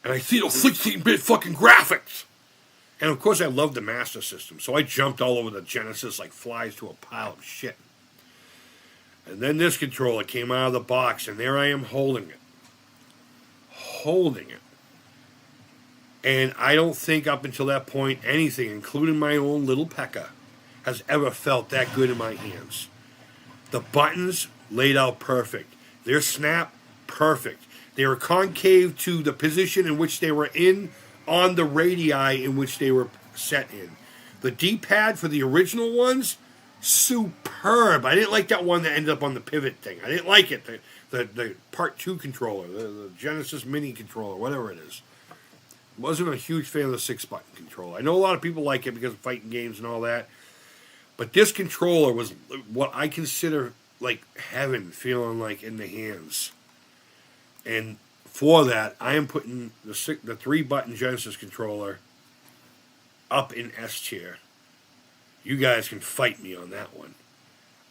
Speaker 1: And I see those 16-bit fucking graphics. And of course I love the Master System. So I jumped all over the Genesis like flies to a pile of shit. And then this controller came out of the box. And there I am holding it. And I don't think up until that point anything, including my own little Pekka, has ever felt that good in my hands. The buttons laid out perfect. Their snap, perfect. They were concave to the position in which they were in on the radii in which they were set in. The D-pad for the original ones, superb. I didn't like that one that ended up on the pivot thing. I didn't like it. The Part 2 controller, the Genesis Mini controller, whatever it is. Wasn't a huge fan of the 6-button controller. I know a lot of people like it because of fighting games and all that. But this controller was what I consider like heaven, feeling like in the hands. And for that, I am putting the 3-button Genesis controller up in S tier. You guys can fight me on that one.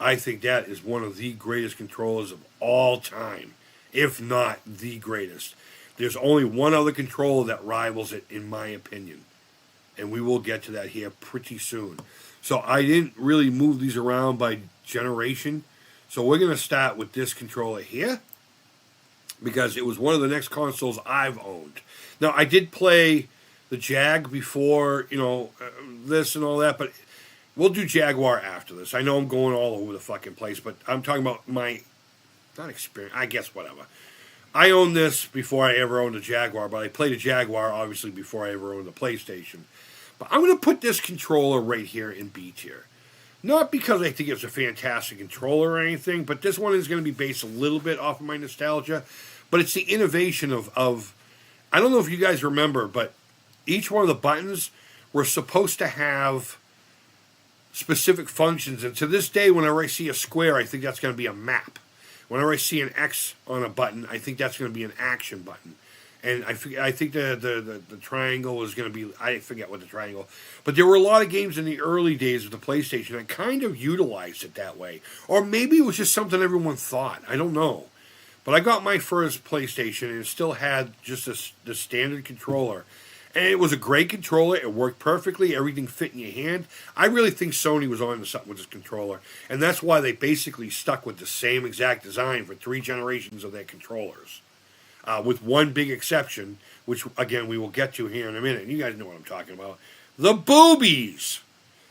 Speaker 1: I think that is one of the greatest controllers of all time, if not the greatest. There's only one other controller that rivals it, in my opinion. And we will get to that here pretty soon. So I didn't really move these around by generation. So we're going to start with this controller here, because it was one of the next consoles I've owned. Now, I did play the Jag before, this and all that, but we'll do Jaguar after this. I know I'm going all over the fucking place, but I'm talking about my, not experience, I guess whatever. I owned this before I ever owned a Jaguar, but I played a Jaguar, obviously, before I ever owned a PlayStation. But I'm going to put this controller right here in B tier. Not because I think it's a fantastic controller or anything, but this one is going to be based a little bit off of my nostalgia. But it's the innovation of I don't know if you guys remember, but each one of the buttons were supposed to have specific functions. And to this day, whenever I see a square, I think that's going to be a map. Whenever I see an X on a button, I think that's going to be an action button. And I think the triangle is going to be, I forget what the triangle, but there were a lot of games in the early days of the PlayStation that kind of utilized it that way. Or maybe it was just something everyone thought. I don't know. But I got my first PlayStation and it still had just the standard controller. And it was a great controller. It worked perfectly. Everything fit in your hand. I really think Sony was on to something with this controller. And that's why they basically stuck with the same exact design for 3 generations of their controllers. With one big exception, which, again, we will get to here in a minute. And you guys know what I'm talking about. The boobies!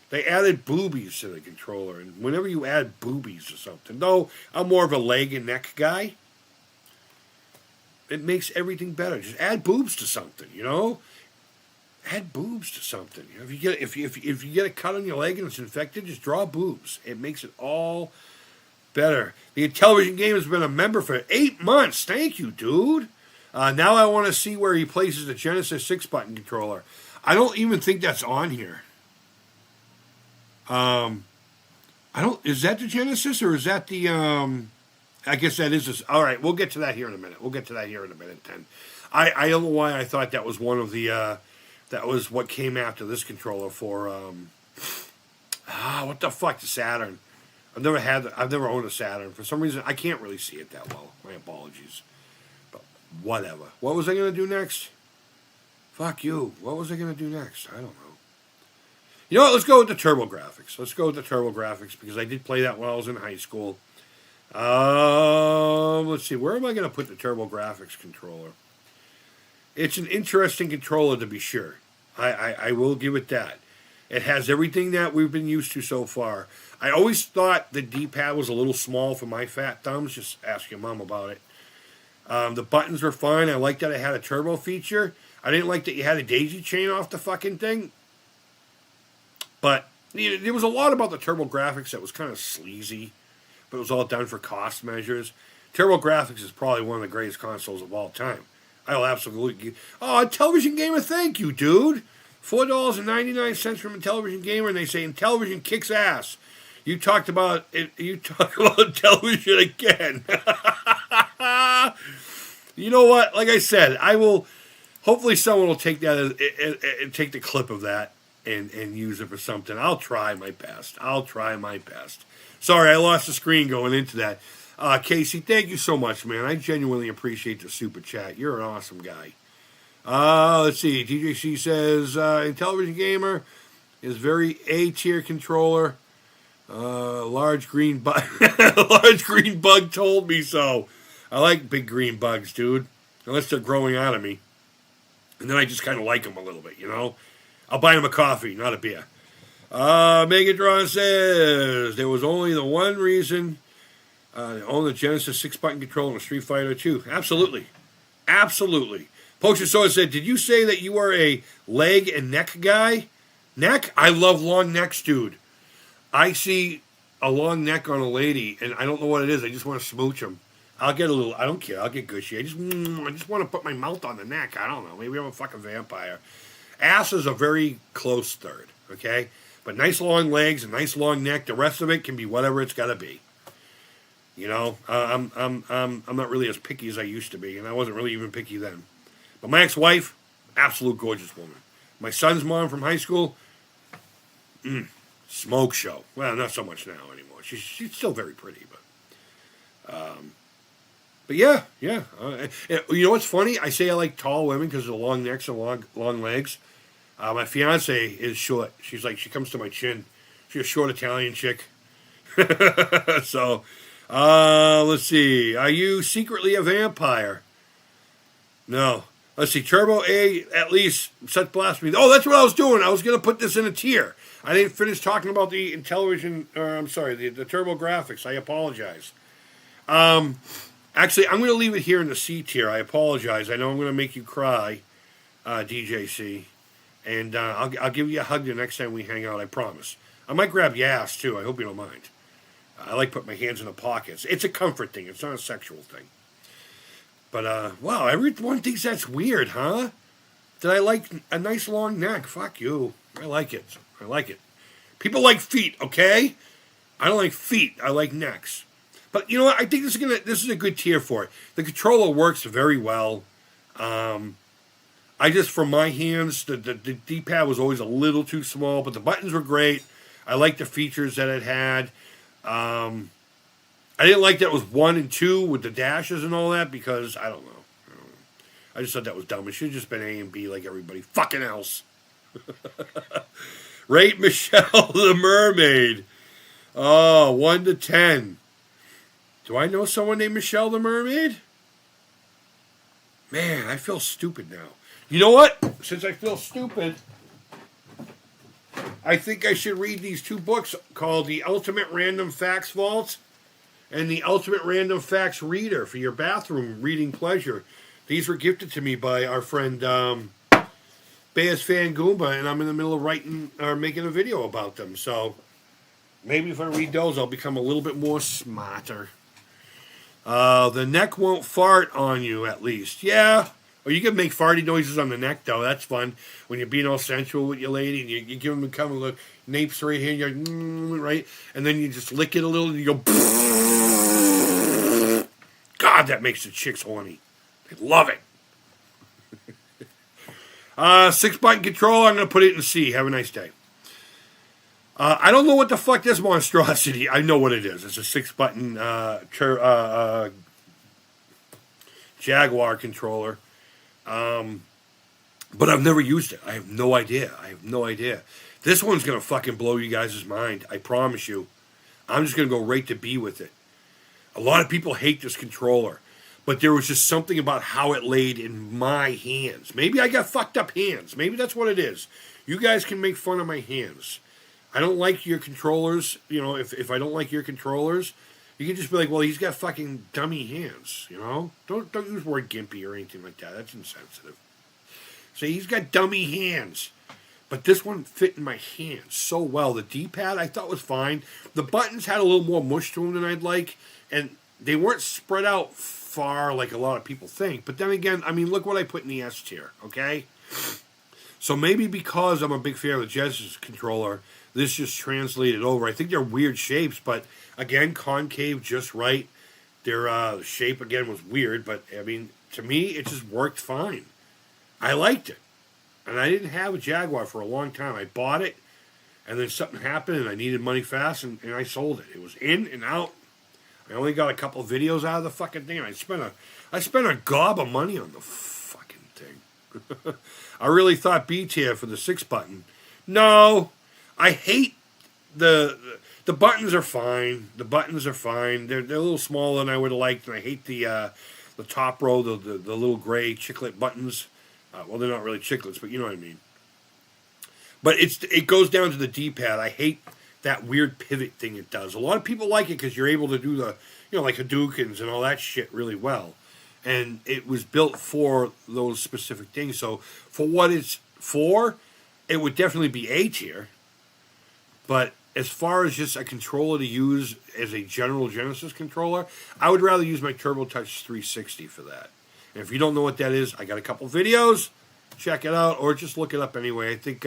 Speaker 1: They added boobies to the controller. And whenever you add boobies to something, though I'm more of a leg and neck guy, it makes everything better. Just add boobs to something, Add boobs to something. If you get a cut on your leg and it's infected, just draw boobs. It makes it all better. The Intellivision Game has been a member for 8 months. Thank you, dude. Now I want to see where he places the Genesis 6-button controller. I don't even think that's on here. Is that the Genesis or is that the, I guess that is this. All right, we'll get to that here in a minute. Then. I don't know why I thought that was one of the, that was what came after this controller for, what the fuck, the Saturn. I've never owned a Saturn. For some reason, I can't really see it that well. My apologies. But whatever. What was I going to do next? Fuck you. What was I going to do next? I don't know. You know what? Let's go with the TurboGrafx. Because I did play that when I was in high school. Let's see. Where am I going to put the TurboGrafx controller? It's an interesting controller to be sure. I will give it that. It has everything that we've been used to so far. I always thought the D-pad was a little small for my fat thumbs. Just ask your mom about it. The buttons were fine. I liked that it had a turbo feature. I didn't like that you had a daisy chain off the fucking thing. But there was a lot about the TurboGrafx that was kind of sleazy. But it was all done for cost measures. TurboGrafx is probably one of the greatest consoles of all time. I'll absolutely... Oh, Intellivision Gamer, thank you, dude. $4.99 from Intellivision Gamer, and they say Intellivision kicks ass. You talked about it. You talk about television again. You know what? Like I said, I will. Hopefully, someone will take that, take the clip of that, and use it for something. I'll try my best. Sorry, I lost the screen going into that. Casey, thank you so much, man. I genuinely appreciate the super chat. You're an awesome guy. Let's see. TJC says Intellivision Gamer is very A-tier controller. Large green bug. Large green bug told me so. I like big green bugs, dude. Unless they're growing out of me. And then I just kind of like them a little bit, I'll buy them a coffee, not a beer. Megatron says there was only the one reason to own the Genesis 6-button controller in Street Fighter 2. Absolutely. Potion Sword said, did you say that you are a leg and neck guy? Neck? I love long necks, dude. I see a long neck on a lady, and I don't know what it is. I just want to smooch them. I'll get a little. I don't care. I'll get gushy. I just want to put my mouth on the neck. I don't know. Maybe I'm a fucking vampire. Ass is a very close third. Okay, but nice long legs, a nice long neck. The rest of it can be whatever it's got to be. You know, I'm not really as picky as I used to be, and I wasn't really even picky then. But my ex-wife, absolute gorgeous woman. My son's mom from high school, smoke show. Well, not so much now anymore. She's still very pretty, but yeah. You know what's funny? I say I like tall women because of the long necks and long legs. My fiance is short. She comes to my chin. She's a short Italian chick. So, let's see. Are you secretly a vampire? No. Let's see. Turbo A, at least, such blasphemy. Oh, that's what I was doing. I was going to put this in a tier. I didn't finish talking about the television, the Turbo graphics. I apologize. Actually, I'm going to leave it here in the C tier. I apologize. I know I'm going to make you cry, DJC. And I'll give you a hug the next time we hang out, I promise. I might grab your ass, too. I hope you don't mind. I like putting my hands in the pockets. It's a comfort thing. It's not a sexual thing. But, wow, everyone thinks that's weird, huh? That I like a nice long neck. Fuck you. I like it. People like feet, okay? I don't like feet. I like necks. But you know what? I think this is a good tier for it. The controller works very well. I just, for my hands, the D-pad was always a little too small, but the buttons were great. I liked the features that it had. I didn't like that it was 1 and 2 with the dashes and all that because, I don't know. I just thought that was dumb. It should have just been A and B like everybody fucking else. Rate Michelle the Mermaid. Oh, 1 to 10. Do I know someone named Michelle the Mermaid? Man, I feel stupid now. You know what? Since I feel stupid, I think I should read these 2 books called The Ultimate Random Facts Vault and The Ultimate Random Facts Reader for your bathroom reading pleasure. These were gifted to me by our friend Baez Fan Goomba, and I'm in the middle of writing or making a video about them. So maybe if I read those, I'll become a little bit more smarter. The neck won't fart on you, at least. Yeah. Or you can make farty noises on the neck, though. That's fun. When you're being all sensual with your lady, and you give them a come and look, napes right here, and you're right, and then you just lick it a little, and you go, God, that makes the chicks horny. They love it. 6-button controller, I'm going to put it in C. Have a nice day. I don't know what the fuck this monstrosity. I know what it is. It's a 6-button Jaguar controller. But I've never used it. I have no idea. This one's going to fucking blow you guys' mind. I promise you. I'm just going to go right to B with it. A lot of people hate this controller. But there was just something about how it laid in my hands. Maybe I got fucked up hands. Maybe that's what it is. You guys can make fun of my hands. I don't like your controllers. You know, if I don't like your controllers, you can just be like, well, he's got fucking dummy hands, you know? Don't use the word gimpy or anything like that. That's insensitive. Say he's got dummy hands. But this one fit in my hands so well. The D-pad I thought was fine. The buttons had a little more mush to them than I'd like. And they weren't spread out far like a lot of people think. But then again, I mean, look what I put in the S tier, okay? So maybe because I'm a big fan of the Genesis controller, this just translated over. I think they're weird shapes, but again, concave just right. Their shape, again, was weird, but I mean, to me, it just worked fine. I liked it. And I didn't have a Jaguar for a long time. I bought it, and then something happened, and I needed money fast, and I sold it. It was in and out. I only got a couple of videos out of the fucking thing, and I spent a gob of money on the fucking thing. I really thought B tier for the 6-button. No, I hate the buttons are fine. The buttons are fine. They're a little smaller than I would have liked, and I hate the top row, the little gray chiclet buttons. Well, they're not really chiclets, but you know what I mean. But it goes down to the D-pad. I hate that weird pivot thing it does. A lot of people like it because you're able to do the, like Hadoukens and all that shit really well. And it was built for those specific things. So for what it's for, it would definitely be A tier. But as far as just a controller to use as a general Genesis controller, I would rather use my Turbo Touch 360 for that. And if you don't know what that is, I got a couple videos. Check it out, or just look it up anyway. I think,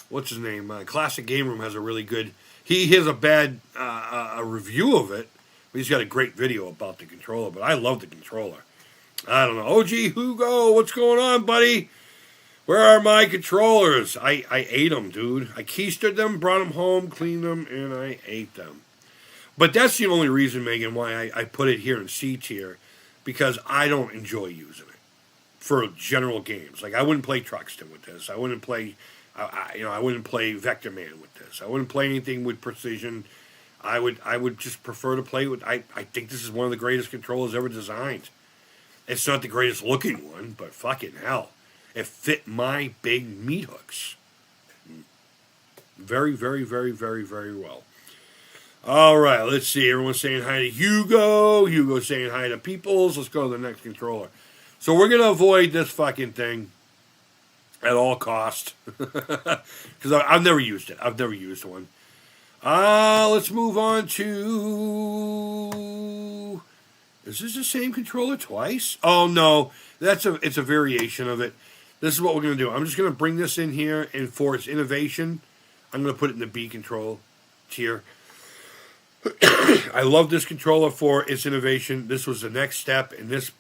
Speaker 1: what's his name? Classic Game Room has a really good... He has a bad a review of it, but he's got a great video about the controller. But I love the controller. I don't know. OG Hugo, what's going on, buddy? Where are my controllers? I ate them, dude. I keistered them, brought them home, cleaned them, and I ate them. But that's the only reason, Megan, why I put it here in C tier, because I don't enjoy using it for general games. Like, I wouldn't play Truxton with this. I wouldn't play, I wouldn't play Vector Man with this. I wouldn't play anything with Precision. I would just prefer to play with. I think this is one of the greatest controllers ever designed. It's not the greatest looking one, but fucking hell, it fit my big meat hooks very, very, very, very, very well. All right, let's see. Everyone's saying hi to Hugo. Hugo's saying hi to Peoples. Let's go to the next controller. So we're going to avoid this fucking thing at all cost. Because I've never used it. I've never used one. Let's move on to... Is this the same controller twice? Oh, no. It's a variation of it. This is what we're going to do. I'm just going to bring this in here, and for its innovation, I'm going to put it in the B control tier. I love this controller for its innovation. This was the next step, and this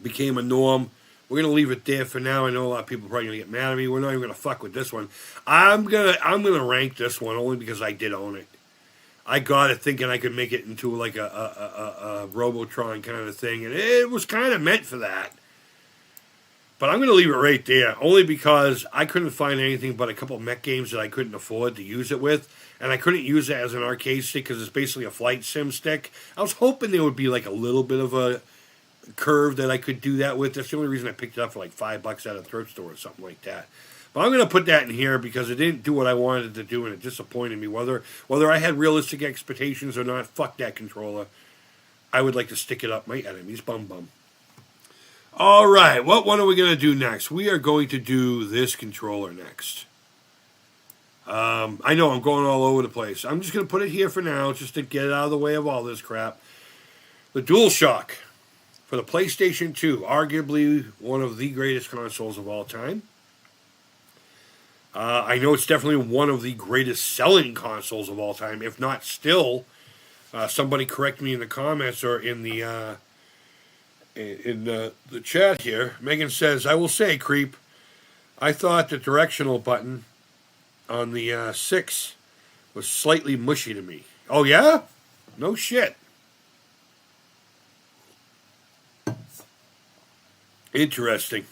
Speaker 1: became a norm. We're going to leave it there for now. I know a lot of people are probably going to get mad at me. We're not even going to fuck with this one. I'm gonna rank this one only because I did own it. I got it thinking I could make it into like a Robotron kind of thing, and it was kind of meant for that. But I'm going to leave it right there, only because I couldn't find anything but a couple of mech games that I couldn't afford to use it with, and I couldn't use it as an arcade stick because it's basically a flight sim stick. I was hoping there would be like a little bit of a curve that I could do that with. That's the only reason I picked it up for like $5 at a thrift store or something like that. But I'm going to put that in here because it didn't do what I wanted it to do, and it disappointed me. Whether I had realistic expectations or not, fuck that controller. I would like to stick it up my enemy's bum. All right, what one are we going to do next? We are going to do this controller next. I know I'm going all over the place. I'm just going to put it here for now, just to get it out of the way of all this crap. The DualShock for the PlayStation 2, arguably one of the greatest consoles of all time. I know it's definitely one of the greatest selling consoles of all time, if not still. Somebody correct me in the comments or in the chat here. Megan says, I will say, Creep, I thought the directional button on the 6 was slightly mushy to me. Oh, yeah? No shit. Interesting.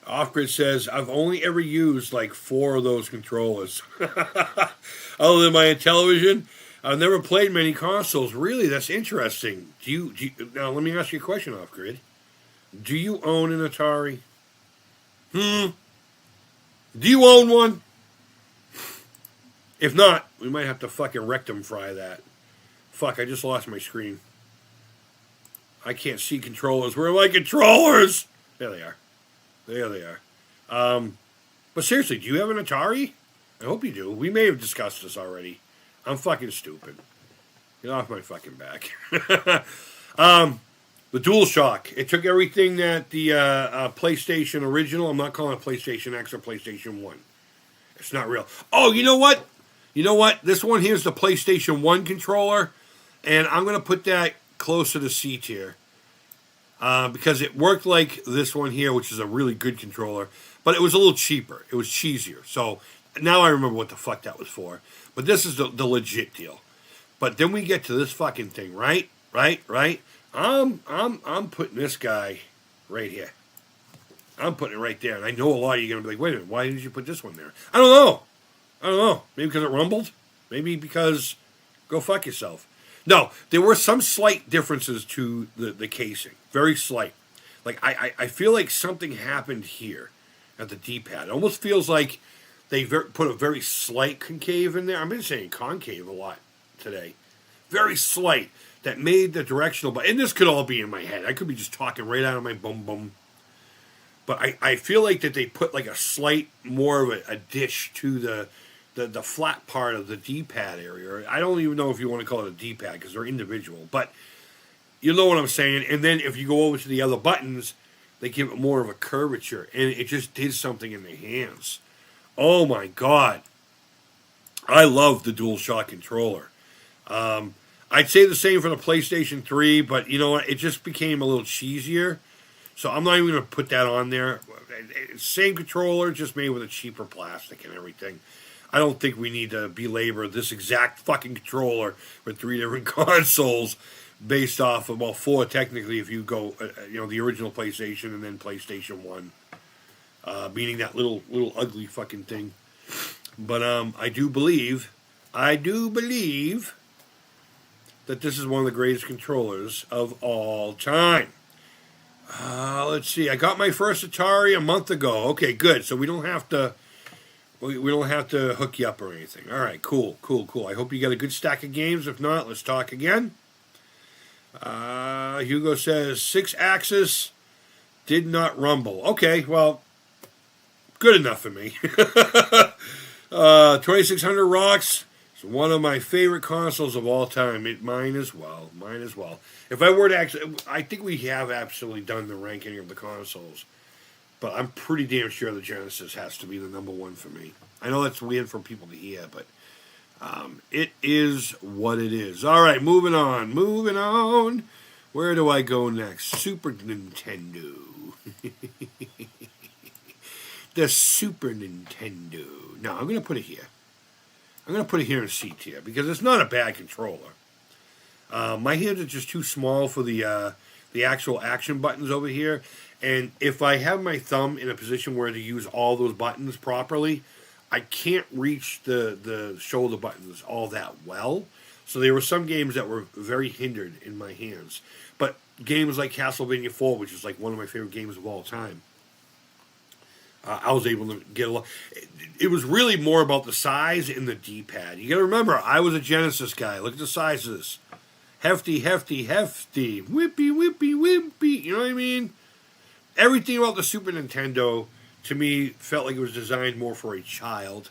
Speaker 1: Off-Grid says, I've only ever used like 4 of those controllers. Other than my television, I've never played many consoles. Really, that's interesting. Do you now, let me ask you a question, Off-Grid. Do you own an Atari? Do you own one? If not, we might have to fucking rectum fry that. Fuck, I just lost my screen. I can't see controllers. Where are my controllers? There they are. There they are. But seriously, do you have an Atari? I hope you do. We may have discussed this already. I'm fucking stupid. Get off my fucking back. The DualShock. It took everything that the PlayStation original, I'm not calling it PlayStation X or PlayStation 1. It's not real. Oh, you know what? This one here's the PlayStation 1 controller, and I'm going to put that closer to C tier. Because it worked like this one here, which is a really good controller, but it was a little cheaper. It was cheesier. So now I remember what the fuck that was for. But this is the legit deal. But then we get to this fucking thing, right? I'm putting this guy right here. I'm putting it right there. And I know a lot of you are going to be like, wait a minute, why did you put this one there? I don't know. Maybe because it rumbled? Maybe because go fuck yourself. No, there were some slight differences to the casing. Very slight. Like, I feel like something happened here at the D-pad. It almost feels like they put a very slight concave in there. I've been saying concave a lot today. Very slight. That made the directional... And this could all be in my head. I could be just talking right out of my bum. But I feel like that they put like a slight more of a dish to the flat part of the D-pad area. I don't even know if you want to call it a D-pad because they're individual. But you know what I'm saying. And then if you go over to the other buttons, they give it more of a curvature. And it just did something in the hands. Oh my God. I love the DualShock controller. I'd say the same for the PlayStation 3, but you know what? It just became a little cheesier. So I'm not even going to put that on there. Same controller, just made with a cheaper plastic and everything. I don't think we need to belabor this exact fucking controller with 3 different consoles based off of, well, 4 technically if you go, the original PlayStation and then PlayStation 1. Meaning that little ugly fucking thing. But I do believe that this is one of the greatest controllers of all time. Let's see. I got my first Atari a month ago. Okay, good. So we don't have to hook you up or anything. All right, cool. I hope you got a good stack of games. If not, let's talk again. Hugo says 6-axis did not rumble. Okay, well, good enough for me. 2600 rocks. It's one of my favorite consoles of all time. Mine as well. If I were to actually, I think we have absolutely done the ranking of the consoles, but I'm pretty damn sure the Genesis has to be the number one for me. I know that's weird for people to hear, but it is what it is. All right, moving on. Where do I go next? Super Nintendo. The Super Nintendo. No, I'm going to put it here. I'm going to put it here in C tier because it's not a bad controller. My hands are just too small for the actual action buttons over here. And if I have my thumb in a position where to use all those buttons properly, I can't reach the shoulder buttons all that well. So there were some games that were very hindered in my hands. But games like Castlevania 4, which is like one of my favorite games of all time, I was able to get along. It was really more about the size and the D-pad. You got to remember, I was a Genesis guy. Look at the sizes. Hefty. Whippy. You know what I mean? Everything about the Super Nintendo, to me, felt like it was designed more for a child.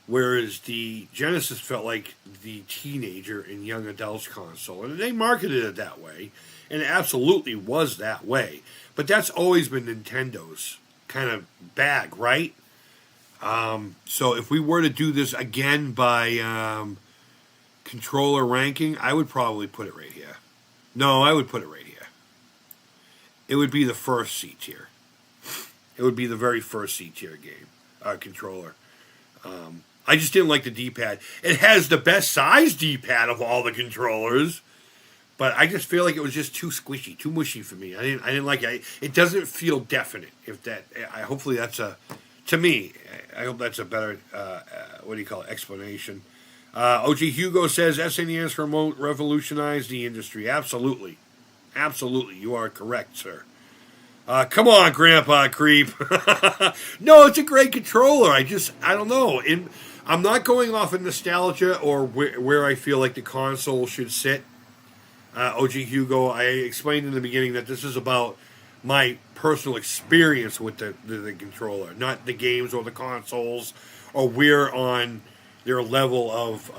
Speaker 1: Whereas the Genesis felt like the teenager and young adults console. And they marketed it that way. And it absolutely was that way. But that's always been Nintendo's kind of bag, right? So if we were to do this again by controller ranking, I would probably put it right here. No, I would put it right here. It would be the first C tier. It would be the very first C tier game, controller. I just didn't like the D-pad. It has the best size D-pad of all the controllers, but I just feel like it was just too squishy, too mushy for me. I didn't like it. It doesn't feel definite. Hopefully that's to me, I hope that's a better, explanation. OG Hugo says SNES remote revolutionized the industry. Absolutely. You are correct, sir. Come on, Grandpa Creep. No, it's a great controller. I don't know. I'm not going off of nostalgia or where I feel like the console should sit. OG Hugo, I explained in the beginning that this is about my personal experience with the controller, not the games or the consoles or where on their level of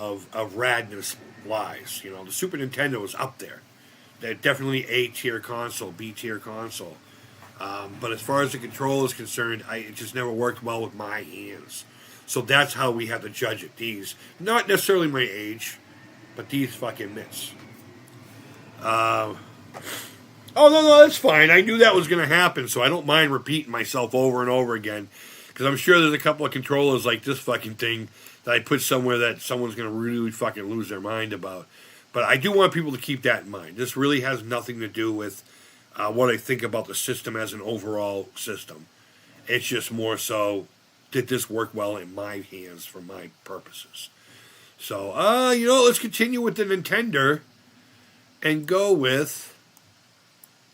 Speaker 1: radness lies. You know, the Super Nintendo is up there. They're definitely A-tier console, B-tier console. But as far as the control is concerned, it just never worked well with my hands. So that's how we have to judge it. These, not necessarily my age, but these fucking mitts. Oh, no, that's fine. I knew that was going to happen, so I don't mind repeating myself over and over again. Because I'm sure there's a couple of controllers like this fucking thing that I put somewhere that someone's going to really fucking lose their mind about. But I do want people to keep that in mind. This really has nothing to do with what I think about the system as an overall system. It's just more so, did this work well in my hands for my purposes? So, let's continue with the Nintendo and go with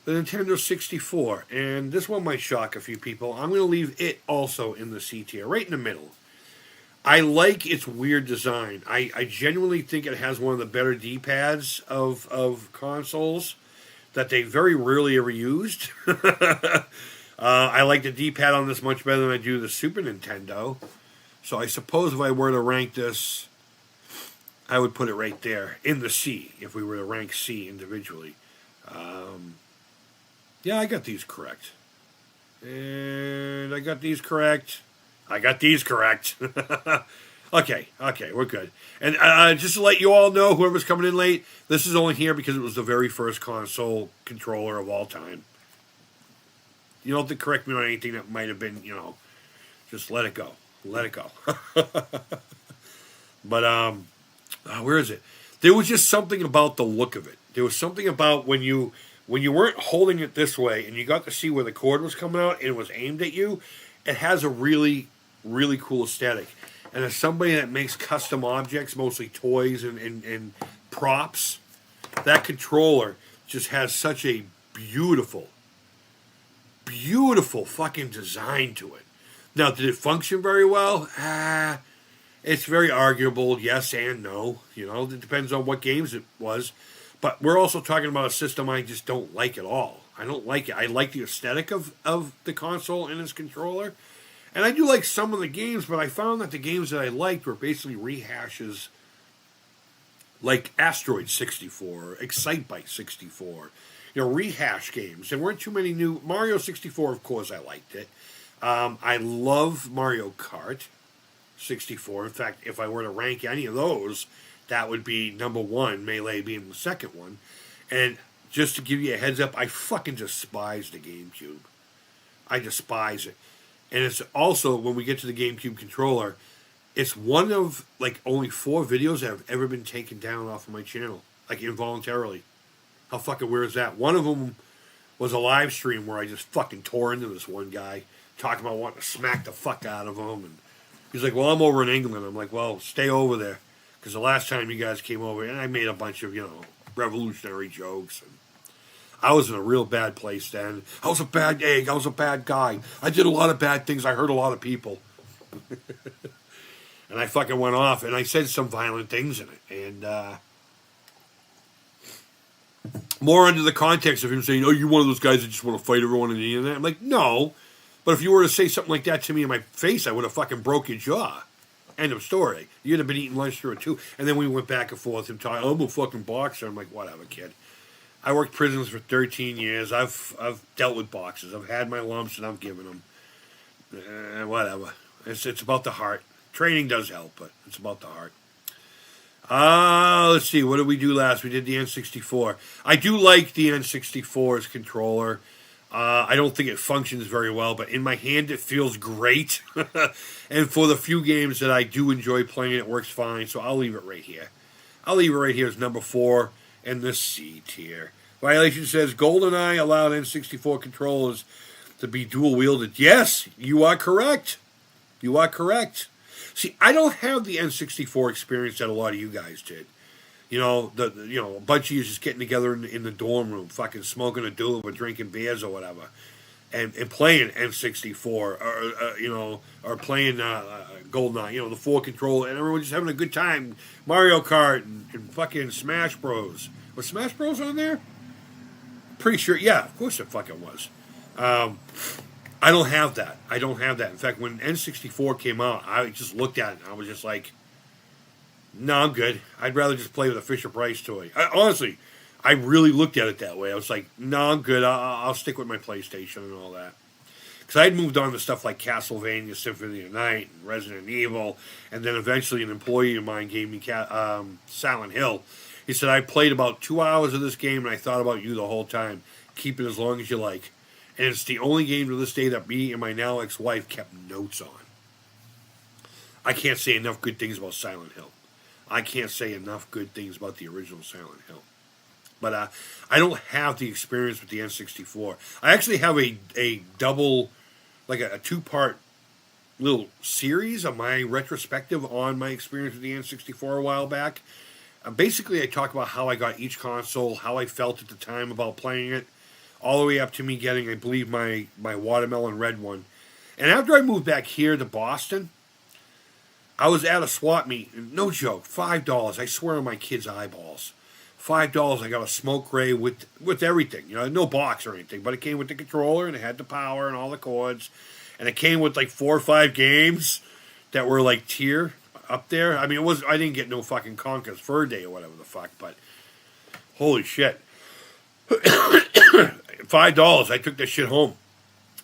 Speaker 1: the Nintendo 64. And this one might shock a few people. I'm going to leave it also in the C tier, right in the middle. I like its weird design. I genuinely think it has one of the better D-pads of consoles that they very rarely ever used. I like the D-pad on this much better than I do the Super Nintendo. So I suppose if I were to rank this, I would put it right there in the C, if we were to rank C individually. Yeah, I got these correct. And I got these correct. I got these correct. Okay, we're good. And just to let you all know, whoever's coming in late, this is only here because it was the very first console controller of all time. You don't have to correct me on anything that might have been, just let it go. Let it go. But, where is it? There was just something about the look of it. There was something about when you weren't holding it this way and you got to see where the cord was coming out and it was aimed at you, it has a really, really cool aesthetic. And as somebody that makes custom objects, mostly toys and props, that controller just has such a beautiful fucking design to it. Now, did it function very well? It's very arguable, yes and no. It depends on what games it was. But we're also talking about a system I just don't like at all. I don't like it. I like the aesthetic of the console and its controller. And I do like some of the games, but I found that the games that I liked were basically rehashes like Asteroid 64, Excitebike 64. Rehash games. There weren't too many new. Mario 64, of course, I liked it. I love Mario Kart 64. In fact, if I were to rank any of those, that would be number one, Melee being the second one. And just to give you a heads up, I fucking despise the GameCube. I despise it. And it's also, when we get to the GameCube controller, it's one of, only 4 videos that have ever been taken down off of my channel. Involuntarily. How fucking weird is that? One of them was a live stream where I just fucking tore into this one guy, talking about wanting to smack the fuck out of him. And he's like, well, I'm over in England. I'm like, well, stay over there. Because the last time you guys came over, and I made a bunch of, revolutionary jokes. And I was in a real bad place then. I was a bad egg. I was a bad guy. I did a lot of bad things. I hurt a lot of people. And I fucking went off, and I said some violent things in it. And more under the context of him saying, oh, you're one of those guys that just want to fight everyone on the internet. I'm like, no. But if you were to say something like that to me in my face, I would have fucking broke your jaw. End of story. You'd have been eating lunch through it too. And then we went back and forth and talking, I'm a fucking boxer. I'm like, whatever, kid. I worked prisons for 13 years. I've dealt with boxers. I've had my lumps and I've given them. Whatever. It's about the heart. Training does help, but it's about the heart. Let's see. What did we do last? We did the N64. I do like the N64's controller. I don't think it functions very well, but in my hand it feels great. And for the few games that I do enjoy playing, it works fine, so I'll leave it right here. I'll leave it right here as number 4 in the C tier. Violation says, GoldenEye allowed N64 controllers to be dual-wielded. Yes, you are correct. You are correct. See, I don't have the N64 experience that a lot of you guys did. A bunch of you just getting together in the dorm room, fucking smoking a doobie or drinking beers or whatever, and playing N64 or playing GoldenEye, the 4 controller, and everyone just having a good time. Mario Kart and fucking Smash Bros. Was Smash Bros on there? Pretty sure, yeah, of course it fucking was. I don't have that. In fact, when N64 came out, I just looked at it and I was just like, no, I'm good. I'd rather just play with a Fisher-Price toy. Honestly, I really looked at it that way. I was like, no, I'm good. I'll stick with my PlayStation and all that. Because I'd moved on to stuff like Castlevania, Symphony of the Night, and Resident Evil, and then eventually an employee of mine gave me Silent Hill. He said, I played about 2 hours of this game, and I thought about you the whole time. Keep it as long as you like. And it's the only game to this day that me and my now ex-wife kept notes on. I can't say enough good things about Silent Hill. I can't say enough good things about the original Silent Hill. But I don't have the experience with the N64. I actually have a double, like a 2-part little series of my retrospective on my experience with the N64 a while back. Basically, I talk about how I got each console, how I felt at the time about playing it, all the way up to me getting, I believe, my watermelon red one. And after I moved back here to Boston, I was at a swap meet, no joke, $5, I swear on my kids' eyeballs. $5. I got a smoke ray with everything. You know, no box or anything, but it came with the controller and it had the power and all the cords, and it came with like 4 or 5 games that were like tier up there. I mean, I didn't get no fucking Conker's Fur Day or whatever the fuck, but holy shit. $5. I took that shit home.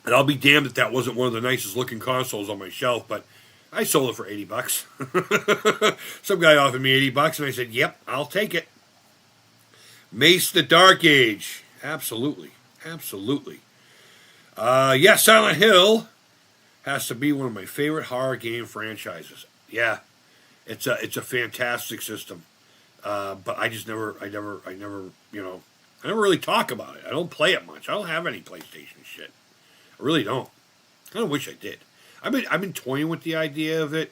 Speaker 1: And I'll be damned if that wasn't one of the nicest looking consoles on my shelf, but I sold it for $80. Some guy offered me $80 and I said, yep, I'll take it. Mace the Dark Age. Absolutely. Absolutely. Yeah, Silent Hill has to be one of my favorite horror game franchises. Yeah. It's a fantastic system. But I never, you know, I never really talk about it. I don't play it much. I don't have any PlayStation shit. I really don't. I kind of wish I did. I've been toying with the idea of it,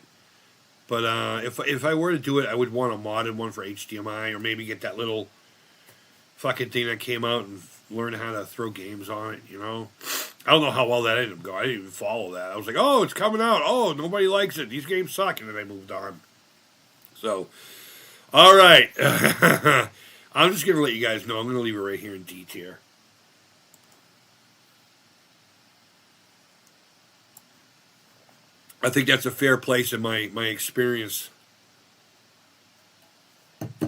Speaker 1: but if I were to do it, I would want a modded one for HDMI, or maybe get that little fucking thing that came out and learn how to throw games on it. You know, I don't know how well that ended up going. I didn't even follow that. I was like, oh, it's coming out. Oh, nobody likes it. These games suck, and then I moved on. So, all right. I'm just gonna let you guys know. I'm gonna leave it right here in D tier. I think that's a fair place in my experience.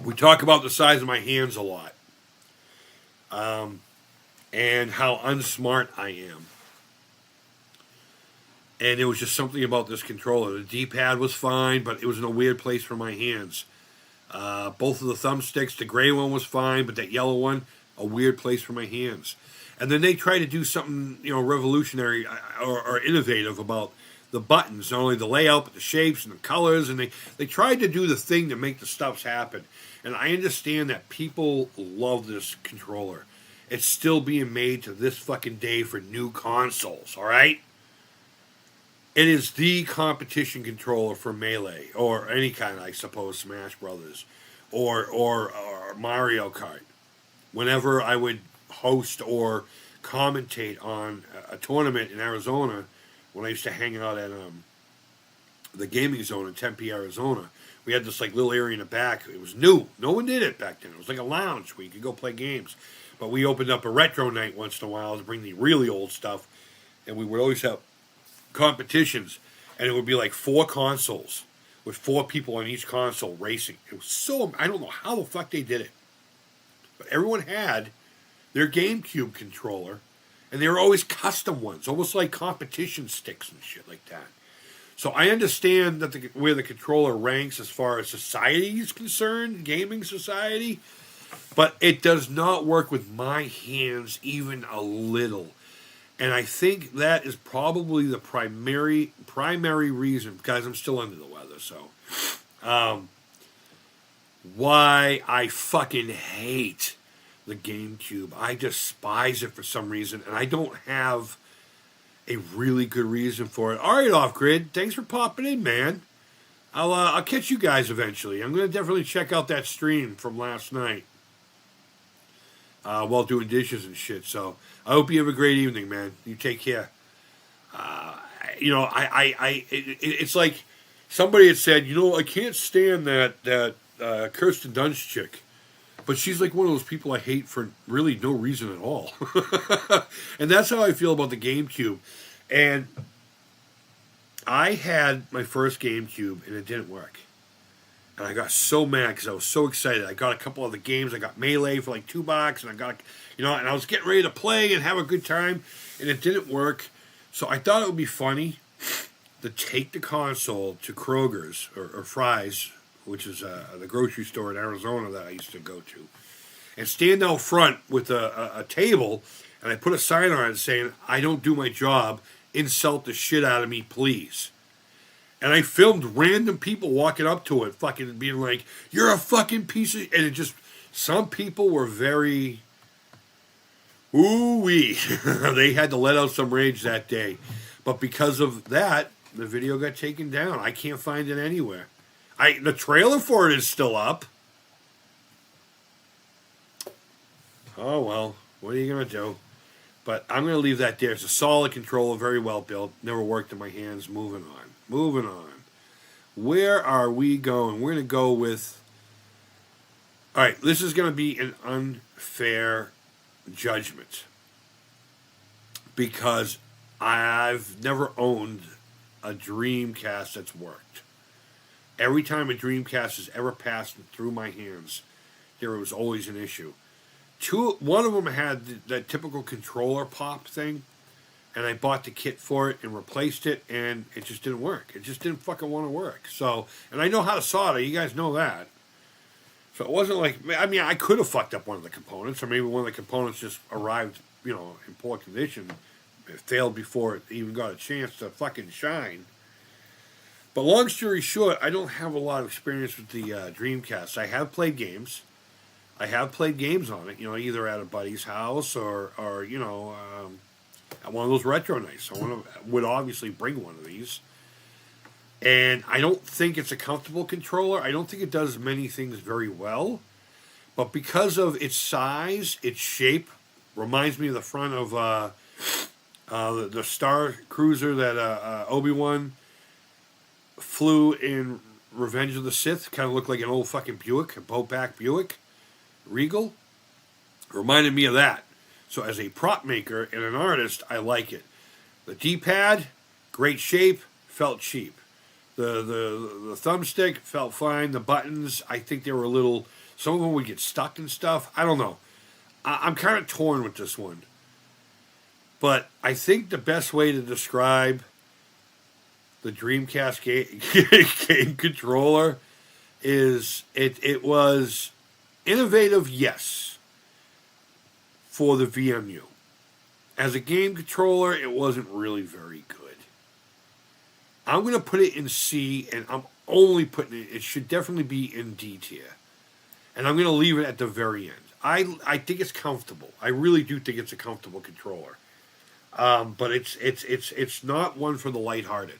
Speaker 1: We talk about the size of my hands a lot. And how unsmart I am. And it was just something about this controller. The D-pad was fine, but it was in a weird place for my hands. Both of the thumbsticks, the gray one was fine, but that yellow one, a weird place for my hands. And then they try to do something, you know, revolutionary or innovative about the buttons, not only the layout, but the shapes and the colors, and they tried to do the thing to make the stuffs happen. And I understand that people love this controller. It's still being made to this fucking day for new consoles, all right? It is the competition controller for Melee, or any kind, I suppose, Smash Brothers, or Mario Kart. Whenever I would host or commentate on a tournament in Arizona, when I used to hang out at the gaming zone in Tempe, Arizona, we had this like little area in the back. It was new. No one did it back then. It was like a lounge where you could go play games. But we opened up a retro night once in a while to bring the really old stuff, and we would always have competitions, and it would be like 4 consoles with 4 people on each console racing. It was so, I don't know how the fuck they did it, but everyone had their GameCube controller, and they were always custom ones, almost like competition sticks and shit like that. So I understand that where the controller ranks as far as society is concerned, gaming society, but it does not work with my hands even a little. And I think that is probably the primary reason, because I'm still under the weather, so why I fucking hate the GameCube. I despise it for some reason, and I don't have a really good reason for it. All right, Off Grid, thanks for popping in, man. I'll catch you guys eventually. I'm going to definitely check out that stream from last night while doing dishes and shit. So I hope you have a great evening, man. You take care. You know, it's like somebody had said, you know, I can't stand that Kirsten Dunst chick. But she's like one of those people I hate for really no reason at all. And that's how I feel about the GameCube. And I had my first GameCube, and it didn't work. And I got so mad because I was so excited. I got a couple of the games. I got Melee for like $2, and I got, you know, and I was getting ready to play and have a good time, and it didn't work. So I thought it would be funny to take the console to Kroger's or Fry's, which is the grocery store in Arizona that I used to go to, and stand out front with a table, and I put a sign on it saying, I don't do my job, insult the shit out of me, please. And I filmed random people walking up to it, fucking being like, you're a fucking piece of... And it just... Some people were very... Ooh-wee. They had to let out some rage that day. But because of that, the video got taken down. I can't find it anywhere. The trailer for it is still up. Oh, well. What are you going to do? But I'm going to leave that there. It's a solid controller, very well built. Never worked in my hands. Moving on. Moving on. Where are we going? We're going to go with All right, this is going to be an unfair judgment because I've never owned a Dreamcast that's worked. Every time a Dreamcast has ever passed through my hands, there was always an issue. One of them had that typical controller pop thing, and I bought the kit for it and replaced it, and it just didn't work. It just didn't fucking want to work. So, and I know how to solder. You guys know that. So it wasn't like, I mean, I could have fucked up one of the components, or maybe one of the components just arrived, in poor condition. It failed before it even got a chance to fucking shine. But long story short, I don't have a lot of experience with the Dreamcast. I have played games. I have played games on it, either at a buddy's house or at one of those retro nights. I would obviously bring one of these. And I don't think it's a comfortable controller. I don't think it does many things very well. But because of its size, its shape, reminds me of the front of the Star Cruiser that Obi-Wan flew in Revenge of the Sith. Kind of looked like an old fucking Buick, a boat-back Buick. Regal. Reminded me of that. So as a prop maker and an artist, I like it. The D-pad, great shape, felt cheap. The thumbstick felt fine. The buttons, I think they were a little... Some of them would get stuck and stuff. I don't know. I'm kind of torn with this one. But I think the best way to describe the Dreamcast game controller is it was innovative, yes, for the VMU. As a game controller, it wasn't really very good. I'm going to put it in C, and I'm only putting it should definitely be in D tier. And I'm going to leave it at the very end. I think it's comfortable. I really do think it's a comfortable controller. But it's not one for the lighthearted.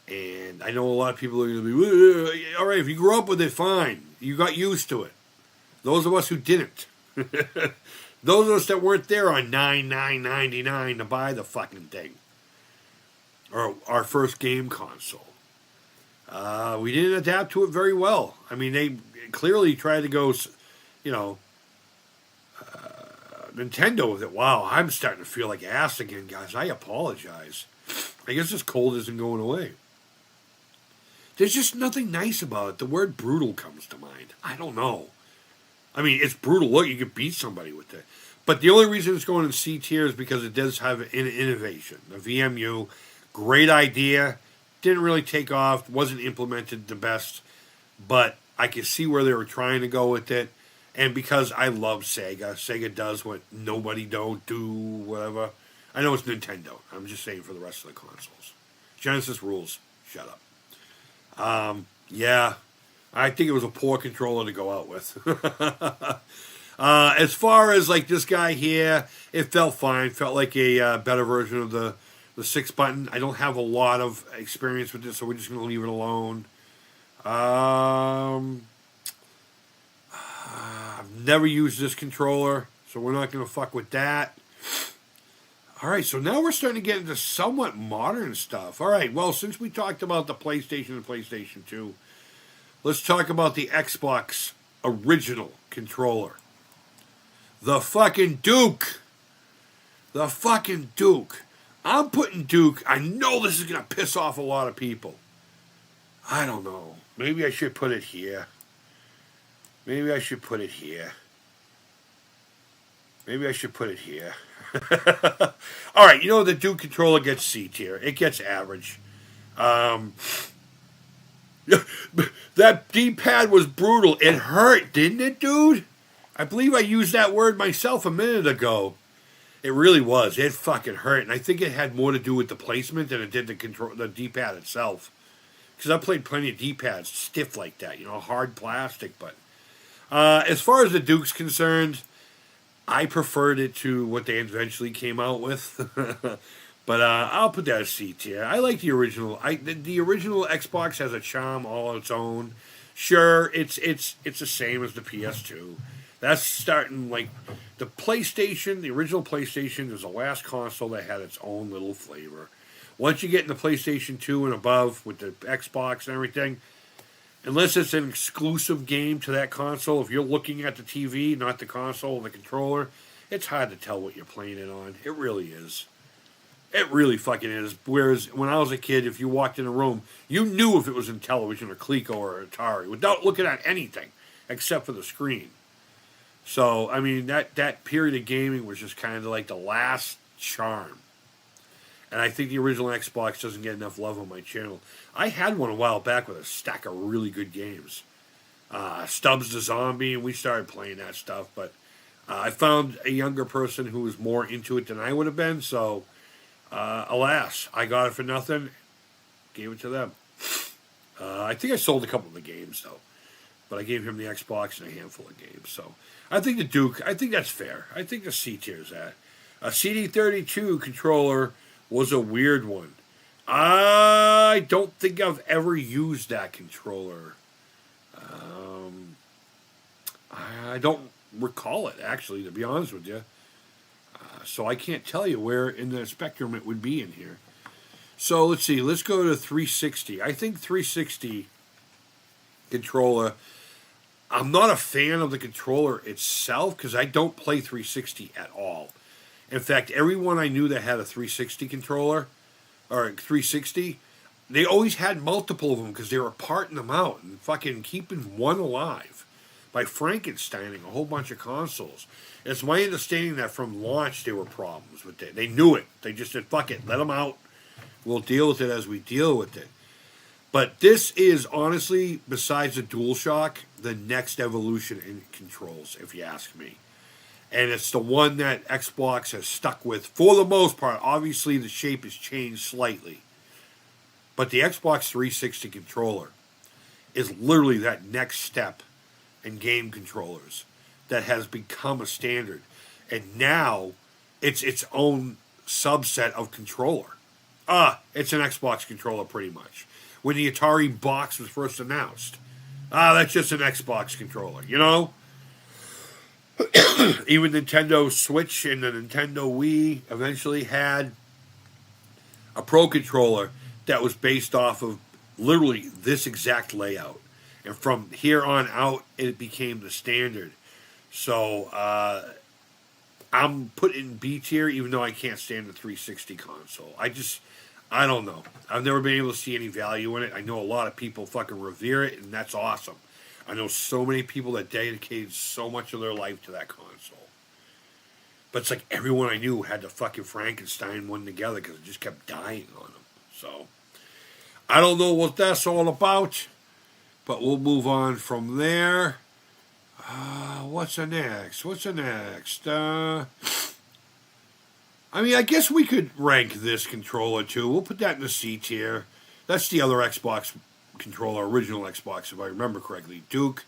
Speaker 1: And I know a lot of people are going to be, all right, if you grew up with it, fine. You got used to it. Those of us who didn't. Those of us that weren't there on $9.99 to buy the fucking thing. Or our first game console. We didn't adapt to it very well. I mean, they clearly tried to go, Nintendo with it. Wow, I'm starting to feel like ass again, guys. I apologize. I guess this cold isn't going away. There's just nothing nice about it. The word brutal comes to mind. I don't know. I mean, it's brutal. Look, you could beat somebody with it. But the only reason it's going in C tier is because it does have an innovation. The VMU, great idea. Didn't really take off. Wasn't implemented the best. But I could see where they were trying to go with it. And because I love Sega. Sega does what nobody don't do, whatever. I know it's Nintendo. I'm just saying for the rest of the consoles. Genesis rules. Shut up. Yeah. I think it was a poor controller to go out with. As far as like this guy here, it felt fine. Felt like a better version of the 6-button. I don't have a lot of experience with this, so we're just going to leave it alone. I've never used this controller, so we're not going to fuck with that. All right, so now we're starting to get into somewhat modern stuff. All right, well, since we talked about the PlayStation and PlayStation 2, let's talk about the Xbox original controller. The fucking Duke. The fucking Duke. I'm putting Duke. I know this is going to piss off a lot of people. I don't know. Maybe I should put it here. Maybe I should put it here. Maybe I should put it here. All right, the Duke controller gets C tier. It gets average. That D-pad was brutal. It hurt, didn't it, dude? I believe I used that word myself a minute ago. It really was. It fucking hurt, and I think it had more to do with the placement than it did the D-pad itself. Because I played plenty of D-pads stiff like that, hard plastic. But as far as the Duke's concerned, I preferred it to what they eventually came out with. But I'll put that as C tier. I like the original. The original Xbox has a charm all on its own. Sure, it's the same as the PS2. That's starting like the PlayStation. The original PlayStation was the last console that had its own little flavor. Once you get into PlayStation 2 and above with the Xbox and everything, Unless it's an exclusive game to that console, if you're looking at the TV, not the console and the controller, it's hard to tell what you're playing it on. It really is. It really fucking is. Whereas when I was a kid, if you walked in a room, you knew if it was in television or Coleco or Atari without looking at anything except for the screen. So, I mean, that period of gaming was just kind of like the last charm. And I think the original Xbox doesn't get enough love on my channel. I had one a while back with a stack of really good games. Stubbs the Zombie, and we started playing that stuff. But I found a younger person who was more into it than I would have been. So, alas, I got it for nothing. Gave it to them. I think I sold a couple of the games, though. But I gave him the Xbox and a handful of games. So, I think the Duke, I think that's fair. I think the C tier is that. A CD32 controller was a weird one. I don't think I've ever used that controller. I don't recall it, actually, to be honest with you. So I can't tell you where in the spectrum it would be in here. So let's see. Let's go to 360. I think 360 controller, I'm not a fan of the controller itself because I don't play 360 at all. In fact, everyone I knew that had a 360 controller, or 360, they always had multiple of them because they were parting them out and fucking keeping one alive by Frankensteining a whole bunch of consoles. It's my understanding that from launch there were problems with it. They knew it. They just said, fuck it, let them out. We'll deal with it as we deal with it. But this is, honestly, besides the DualShock, the next evolution in controls, if you ask me. And it's the one that Xbox has stuck with for the most part. Obviously, the shape has changed slightly. But the Xbox 360 controller is literally that next step in game controllers that has become a standard. And now, it's its own subset of controller. It's an Xbox controller, pretty much. When the Atari box was first announced. That's just an Xbox controller, you know? Even Nintendo Switch and the Nintendo Wii eventually had a Pro controller that was based off of literally this exact layout. And from here on out, it became the standard. So, I'm put in B tier, even though I can't stand the 360 console. I don't know. I've never been able to see any value in it. I know a lot of people fucking revere it, and that's awesome. I know so many people that dedicated so much of their life to that console. But it's like everyone I knew had to fucking Frankenstein one together because it just kept dying on them. So, I don't know what that's all about, but we'll move on from there. What's the next? I mean, I guess we could rank this controller too. We'll put that in the C tier. That's the other Xbox controller, original Xbox, if I remember correctly. Duke,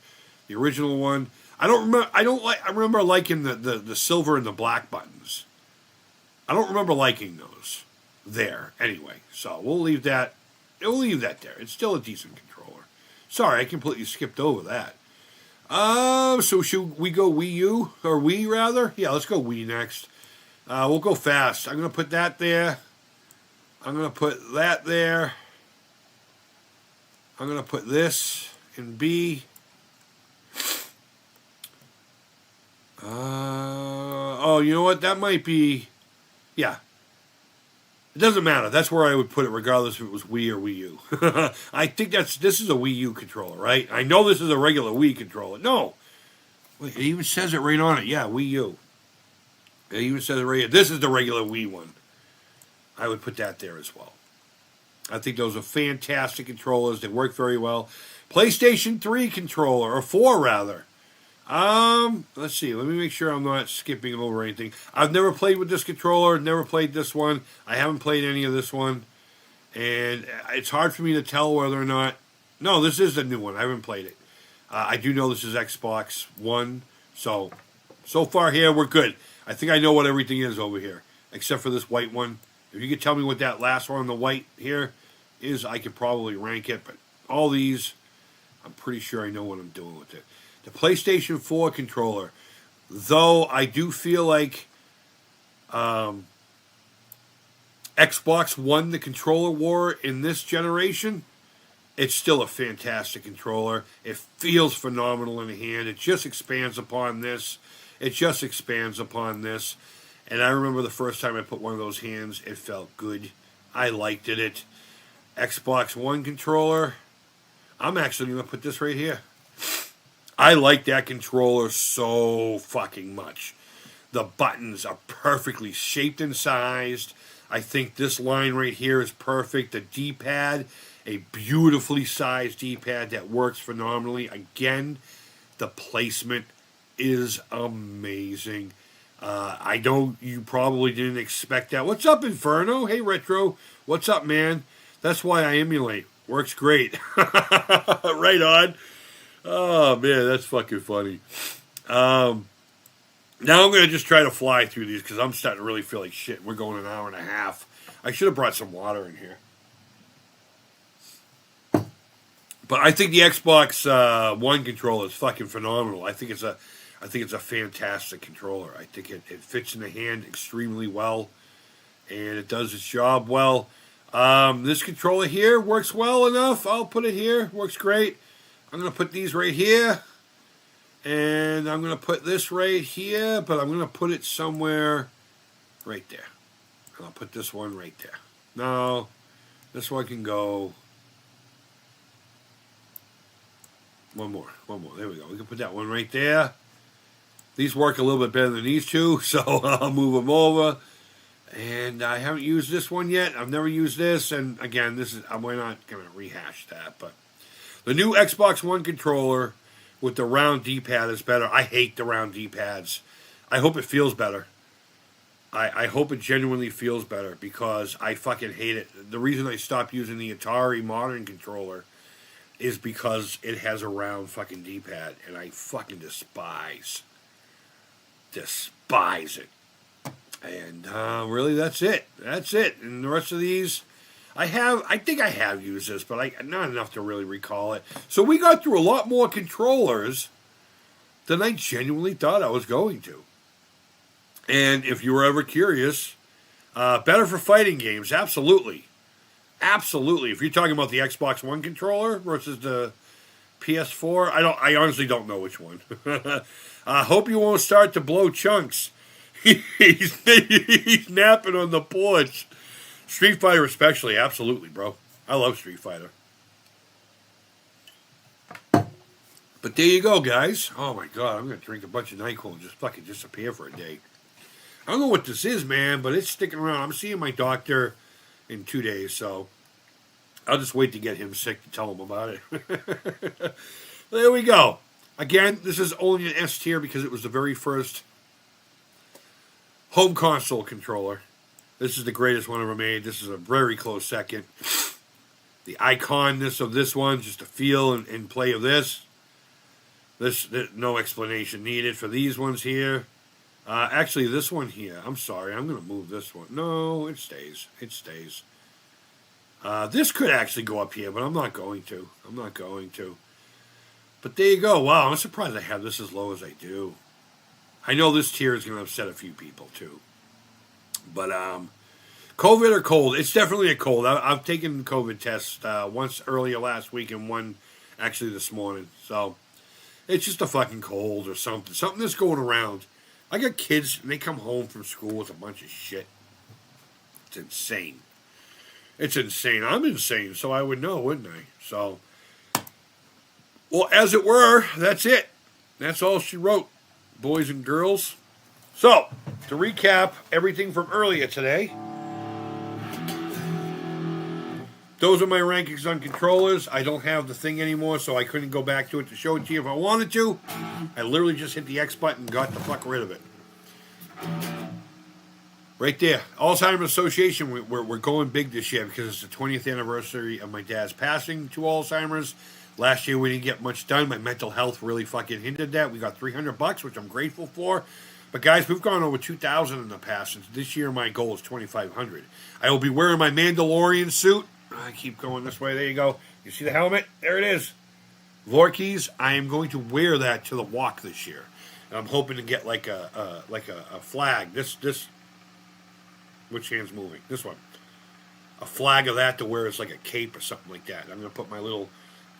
Speaker 1: the original one. I remember liking the silver and the black buttons. I don't remember liking those there anyway. So we'll leave that there. It's still a decent controller. Sorry, I completely skipped over that. So should we go Wii U? Or Wii, rather? Yeah, let's go Wii next. We'll go fast. I'm going to put that there. I'm going to put that there. I'm going to put this in B. You know what? That might be... Yeah. It doesn't matter. That's where I would put it, regardless if it was Wii or Wii U. I think this is a Wii U controller, right? I know this is a regular Wii controller. No. Wait, it even says it right on it. Yeah, Wii U. It even says it right here. This is the regular Wii one. I would put that there as well. I think those are fantastic controllers. They work very well. PlayStation 3 controller, or 4 rather. Let's see. Let me make sure I'm not skipping over anything. I've never played with this controller. Never played this one. I haven't played any of this one. And it's hard for me to tell whether or not... No, this is the new one. I haven't played it. I do know this is Xbox One. So far here, we're good. I think I know what everything is over here. Except for this white one. If you could tell me what that last one on the white here is, I could probably rank it. But all these, I'm pretty sure I know what I'm doing with it. The PlayStation 4 controller, though I do feel like Xbox won the controller war in this generation, it's still a fantastic controller. It feels phenomenal in the hand. It just expands upon this. It just expands upon this. And I remember the first time I put one of those hands, it felt good. I liked it. Xbox One controller. I'm actually going to put this right here. I like that controller so fucking much. The buttons are perfectly shaped and sized. I think this line right here is perfect. The D-pad, a beautifully sized D-pad that works phenomenally. Again, the placement is amazing. I know you probably didn't expect that. What's up, Inferno? Hey, Retro. What's up, man? That's why I emulate. Works great. Right on. Oh, man, that's fucking funny. Now I'm going to just try to fly through these because I'm starting to really feel like shit. We're going an hour and a half. I should have brought some water in here. But I think the Xbox One controller is fucking phenomenal. I think it's a fantastic controller. I think it fits in the hand extremely well, and it does its job well. This controller here works well enough. I'll put it here. Works great. I'm going to put these right here, and I'm going to put this right here, but I'm going to put it somewhere right there. I'll put this one right there. No, this one can go... One more. There we go. We can put that one right there. These work a little bit better than these two, so I'll move them over. And I haven't used this one yet. I've never used this, and again, we're not going to rehash that. But the new Xbox One controller with the round D-pad is better. I hate the round D-pads. I hope it feels better. I hope it genuinely feels better because I fucking hate it. The reason I stopped using the Atari modern controller is because it has a round fucking D-pad, and I fucking despise it. And really, that's it. And the rest of these, I think I have used this, but not enough to really recall it. So we got through a lot more controllers than I genuinely thought I was going to. And if you were ever curious, better for fighting games, absolutely. Absolutely. If you're talking about the Xbox One controller versus the PS4, I honestly don't know which one. I hope you won't start to blow chunks. He's napping on the porch. Street Fighter especially, absolutely, bro. I love Street Fighter. But there you go, guys. Oh my god, I'm going to drink a bunch of NyQuil and just fucking disappear for a day. I don't know what this is, man, but it's sticking around. I'm seeing my doctor in 2 days, so I'll just wait to get him sick to tell him about it. There we go. Again, this is only an S tier because it was the very first home console controller. This is the greatest one ever made. This is a very close second. The iconness of this one, just the feel and play of this. No explanation needed for these ones here. Actually, this one here, I'm sorry, I'm going to move this one. No, it stays. This could actually go up here, but I'm not going to. But there you go. Wow, I'm surprised I have this as low as I do. I know this tier is going to upset a few people, too. But, COVID or cold? It's definitely a cold. I've taken COVID tests once earlier last week and one actually this morning. So, it's just a fucking cold or something. Something that's going around. I got kids, and they come home from school with a bunch of shit. It's insane. I'm insane, so I would know, wouldn't I? So, well, as it were, that's it. That's all she wrote, boys and girls. So, to recap everything from earlier today, those are my rankings on controllers. I don't have the thing anymore, so I couldn't go back to it to show it to you if I wanted to. I literally just hit the X button and got the fuck rid of it. Right there. Alzheimer's Association, we're going big this year because it's the 20th anniversary of my dad's passing to Alzheimer's. Last year we didn't get much done. My mental health really fucking hindered that. We got $300, which I'm grateful for. But guys, we've gone over 2,000 in the past. And this year my goal is 2,500. I will be wearing my Mandalorian suit. I keep going this way. There you go. You see the helmet? There it is. Vorkis. I am going to wear that to the walk this year. And I'm hoping to get like a flag. This. Which hand's moving? This one. a flag of that to wear as like a cape or something like that. I'm gonna put my little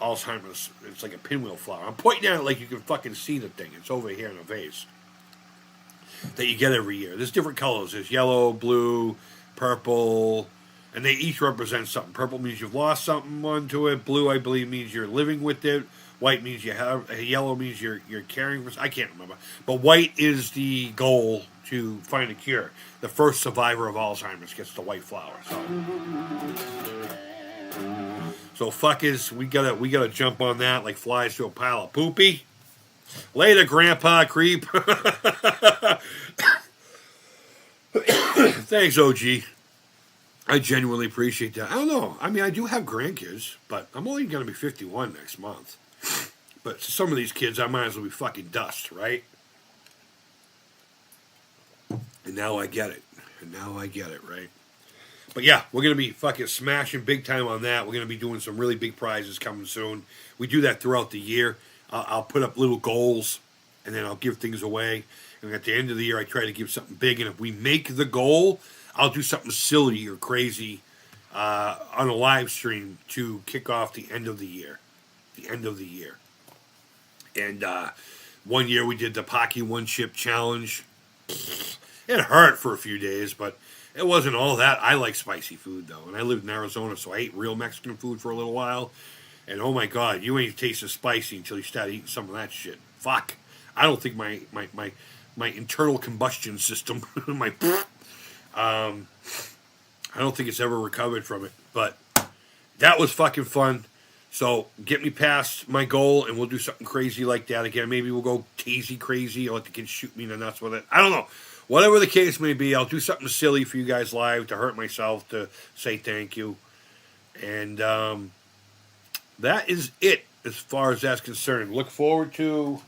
Speaker 1: Alzheimer's. It's like a pinwheel flower. I'm pointing at it like you can fucking see the thing. It's over here in a vase that you get every year. There's different colors. There's yellow, blue, purple, and they each represent something. Purple means you've lost something onto it. Blue, I believe, means you're living with it. White means you have. Yellow means you're caring for. I can't remember. But white is the goal to find a cure. The first survivor of Alzheimer's gets the white flower. So fuckers, we gotta jump on that like flies to a pile of poopy. Later, Grandpa Creep. Thanks, OG. I genuinely appreciate that. I don't know. I mean, I do have grandkids, but I'm only going to be 51 next month. But some of these kids, I might as well be fucking dust, right? And now I get it. Right? But yeah, we're going to be fucking smashing big time on that. We're going to be doing some really big prizes coming soon. We do that throughout the year. I'll put up little goals, and then I'll give things away. And at the end of the year, I try to give something big. And if we make the goal, I'll do something silly or crazy on a live stream to kick off the end of the year. And one year we did the Pocky One Chip Challenge. It hurt for a few days, but it wasn't all that. I like spicy food, though. And I lived in Arizona, so I ate real Mexican food for a little while. And oh my God, you ain't tasted spicy until you start eating some of that shit. Fuck. I don't think my internal combustion system, I don't think it's ever recovered from it. But that was fucking fun. So get me past my goal, and we'll do something crazy like that again. Maybe we'll go teasy crazy, or let the kids shoot me in the nuts with it. I don't know. Whatever the case may be, I'll do something silly for you guys live to hurt myself, to say thank you. And that is it as far as that's concerned. Look forward to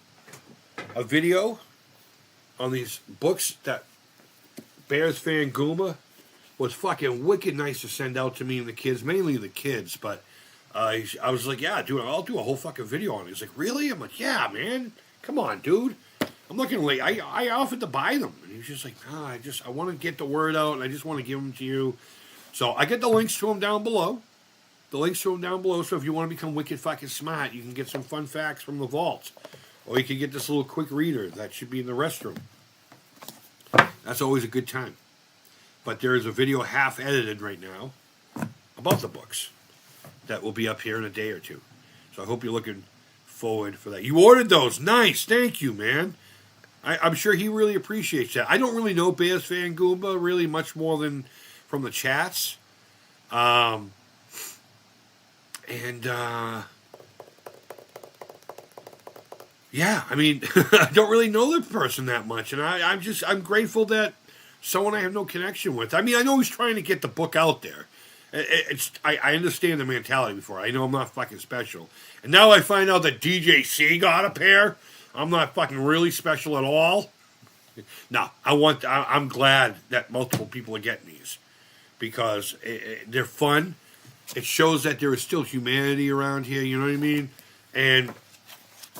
Speaker 1: a video on these books that Bears fan Goomba was fucking wicked nice to send out to me and the kids, mainly the kids, but I was like, yeah, dude, I'll do a whole fucking video on it. He's like, really? I'm like, yeah, man. Come on, dude. I'm not going to let I offered to buy them. And he was just like, nah, I want to get the word out, and I just want to give them to you. So I get the links to them down below. So if you want to become wicked fucking smart, you can get some fun facts from the vault. Or you can get this little quick reader that should be in the restroom. That's always a good time. But there is a video half edited right now about the books that will be up here in a day or two. So I hope you're looking forward for that. You ordered those. Nice. Thank you, man. I'm sure he really appreciates that. I don't really know Bears fan Goomba really much more than from the chats. Yeah, I mean, I don't really know the person that much, and I'm grateful that someone I have no connection with. I mean, I know he's trying to get the book out there. I understand the mentality before. I know I'm not fucking special, and now I find out that DJC got a pair. I'm not fucking really special at all. No, I'm glad that multiple people are getting these because they're fun. It shows that there is still humanity around here. You know what I mean? And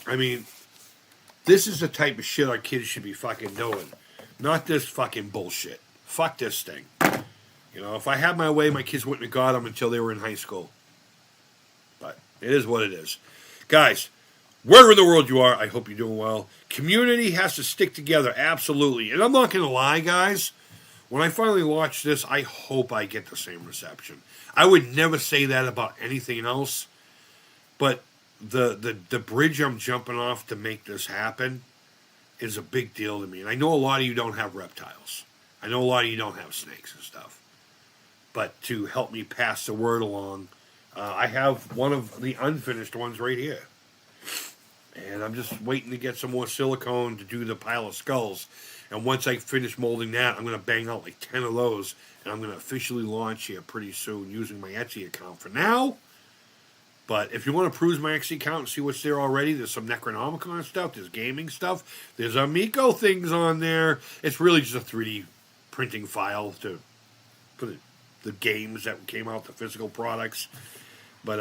Speaker 1: I mean, this is the type of shit our kids should be fucking doing, not this fucking bullshit. Fuck this thing. You know, if I had my way, my kids wouldn't have got them until they were in high school. But it is what it is. Guys, wherever in the world you are, I hope you're doing well. Community has to stick together, absolutely. And I'm not going to lie, guys. When I finally watch this, I hope I get the same reception. I would never say that about anything else. But the bridge I'm jumping off to make this happen is a big deal to me. And I know a lot of you don't have reptiles. I know a lot of you don't have snakes and stuff. But to help me pass the word along, I have one of the unfinished ones right here. And I'm just waiting to get some more silicone to do the pile of skulls. And once I finish molding that, I'm going to bang out like 10 of those. And I'm going to officially launch here pretty soon using my Etsy account for now. But if you want to peruse my Etsy account and see what's there already, there's some Necronomicon stuff, there's gaming stuff, there's Amico things on there. It's really just a 3D printing file to put the games that came out, the physical products. But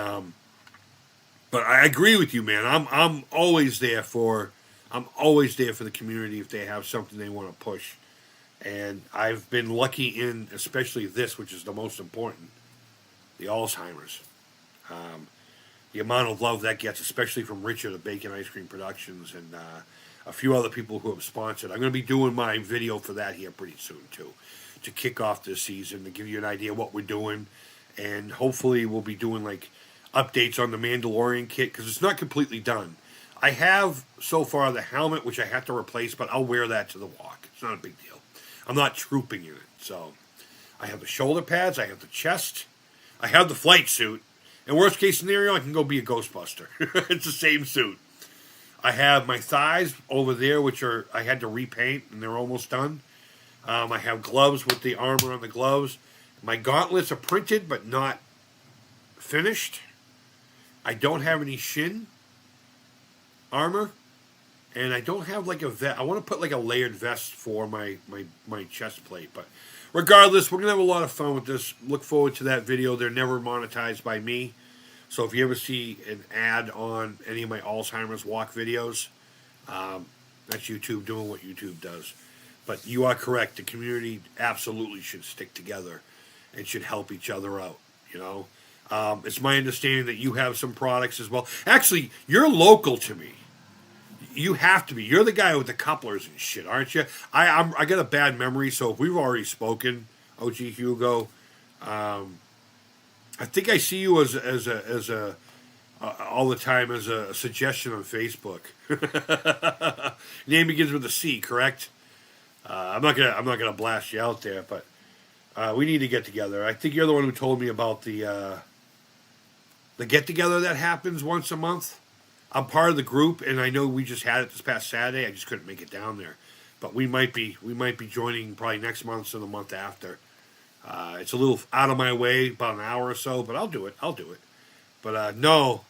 Speaker 1: I agree with you, man. I'm always there for the community if they have something they want to push. And I've been lucky in especially this, which is the most important. the Alzheimer's. The amount of love that gets, especially from Richard of Bacon Ice Cream Productions and a few other people who have sponsored. I'm going to be doing my video for that here pretty soon, too, to kick off this season, to give you an idea of what we're doing. And hopefully we'll be doing, like, updates on the Mandalorian kit, because it's not completely done. I have, so far, the helmet, which I have to replace, but I'll wear that to the walk. It's not a big deal. I'm not trooping in it, so... I have the shoulder pads, I have the chest, I have the flight suit. In worst case scenario, I can go be a Ghostbuster. It's the same suit. I have my thighs over there, which I had to repaint, and they're almost done. I have gloves with the armor on the gloves. My gauntlets are printed, but not finished. I don't have any shin armor. And I don't have like a vest. I want to put like a layered vest for my chest plate. But regardless, we're going to have a lot of fun with this. Look forward to that video. They're never monetized by me. So if you ever see an ad on any of my Alzheimer's walk videos, that's YouTube doing what YouTube does. But you are correct. The community absolutely should stick together and should help each other out, you know. It's my understanding that you have some products as well. Actually, you're local to me. You have to be. You're the guy with the couplers and shit, aren't you? I got a bad memory, so if we've already spoken, OG Hugo, I think I see you as a all the time as a suggestion on Facebook. Name begins with a C, correct? I'm not gonna blast you out there, but we need to get together. I think you're the one who told me about the get together that happens once a month. I'm part of the group, and I know we just had it this past Saturday. I just couldn't make it down there, but we might be joining probably next month or the month after. It's a little out of my way, about an hour or so, but I'll do it. But no,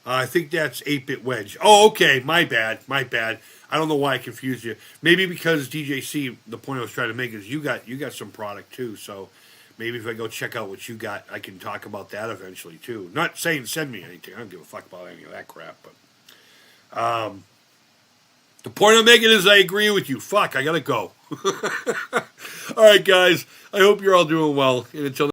Speaker 1: I think that's 8-Bit Wedge. Oh, okay, my bad. I don't know why I confused you. Maybe because DJC. The point I was trying to make is you got some product too, so. Maybe if I go check out what you got, I can talk about that eventually, too. Not saying send me anything. I don't give a fuck about any of that crap. But the point I'm making is I agree with you. Fuck, I gotta go. All right, guys. I hope you're all doing well. And until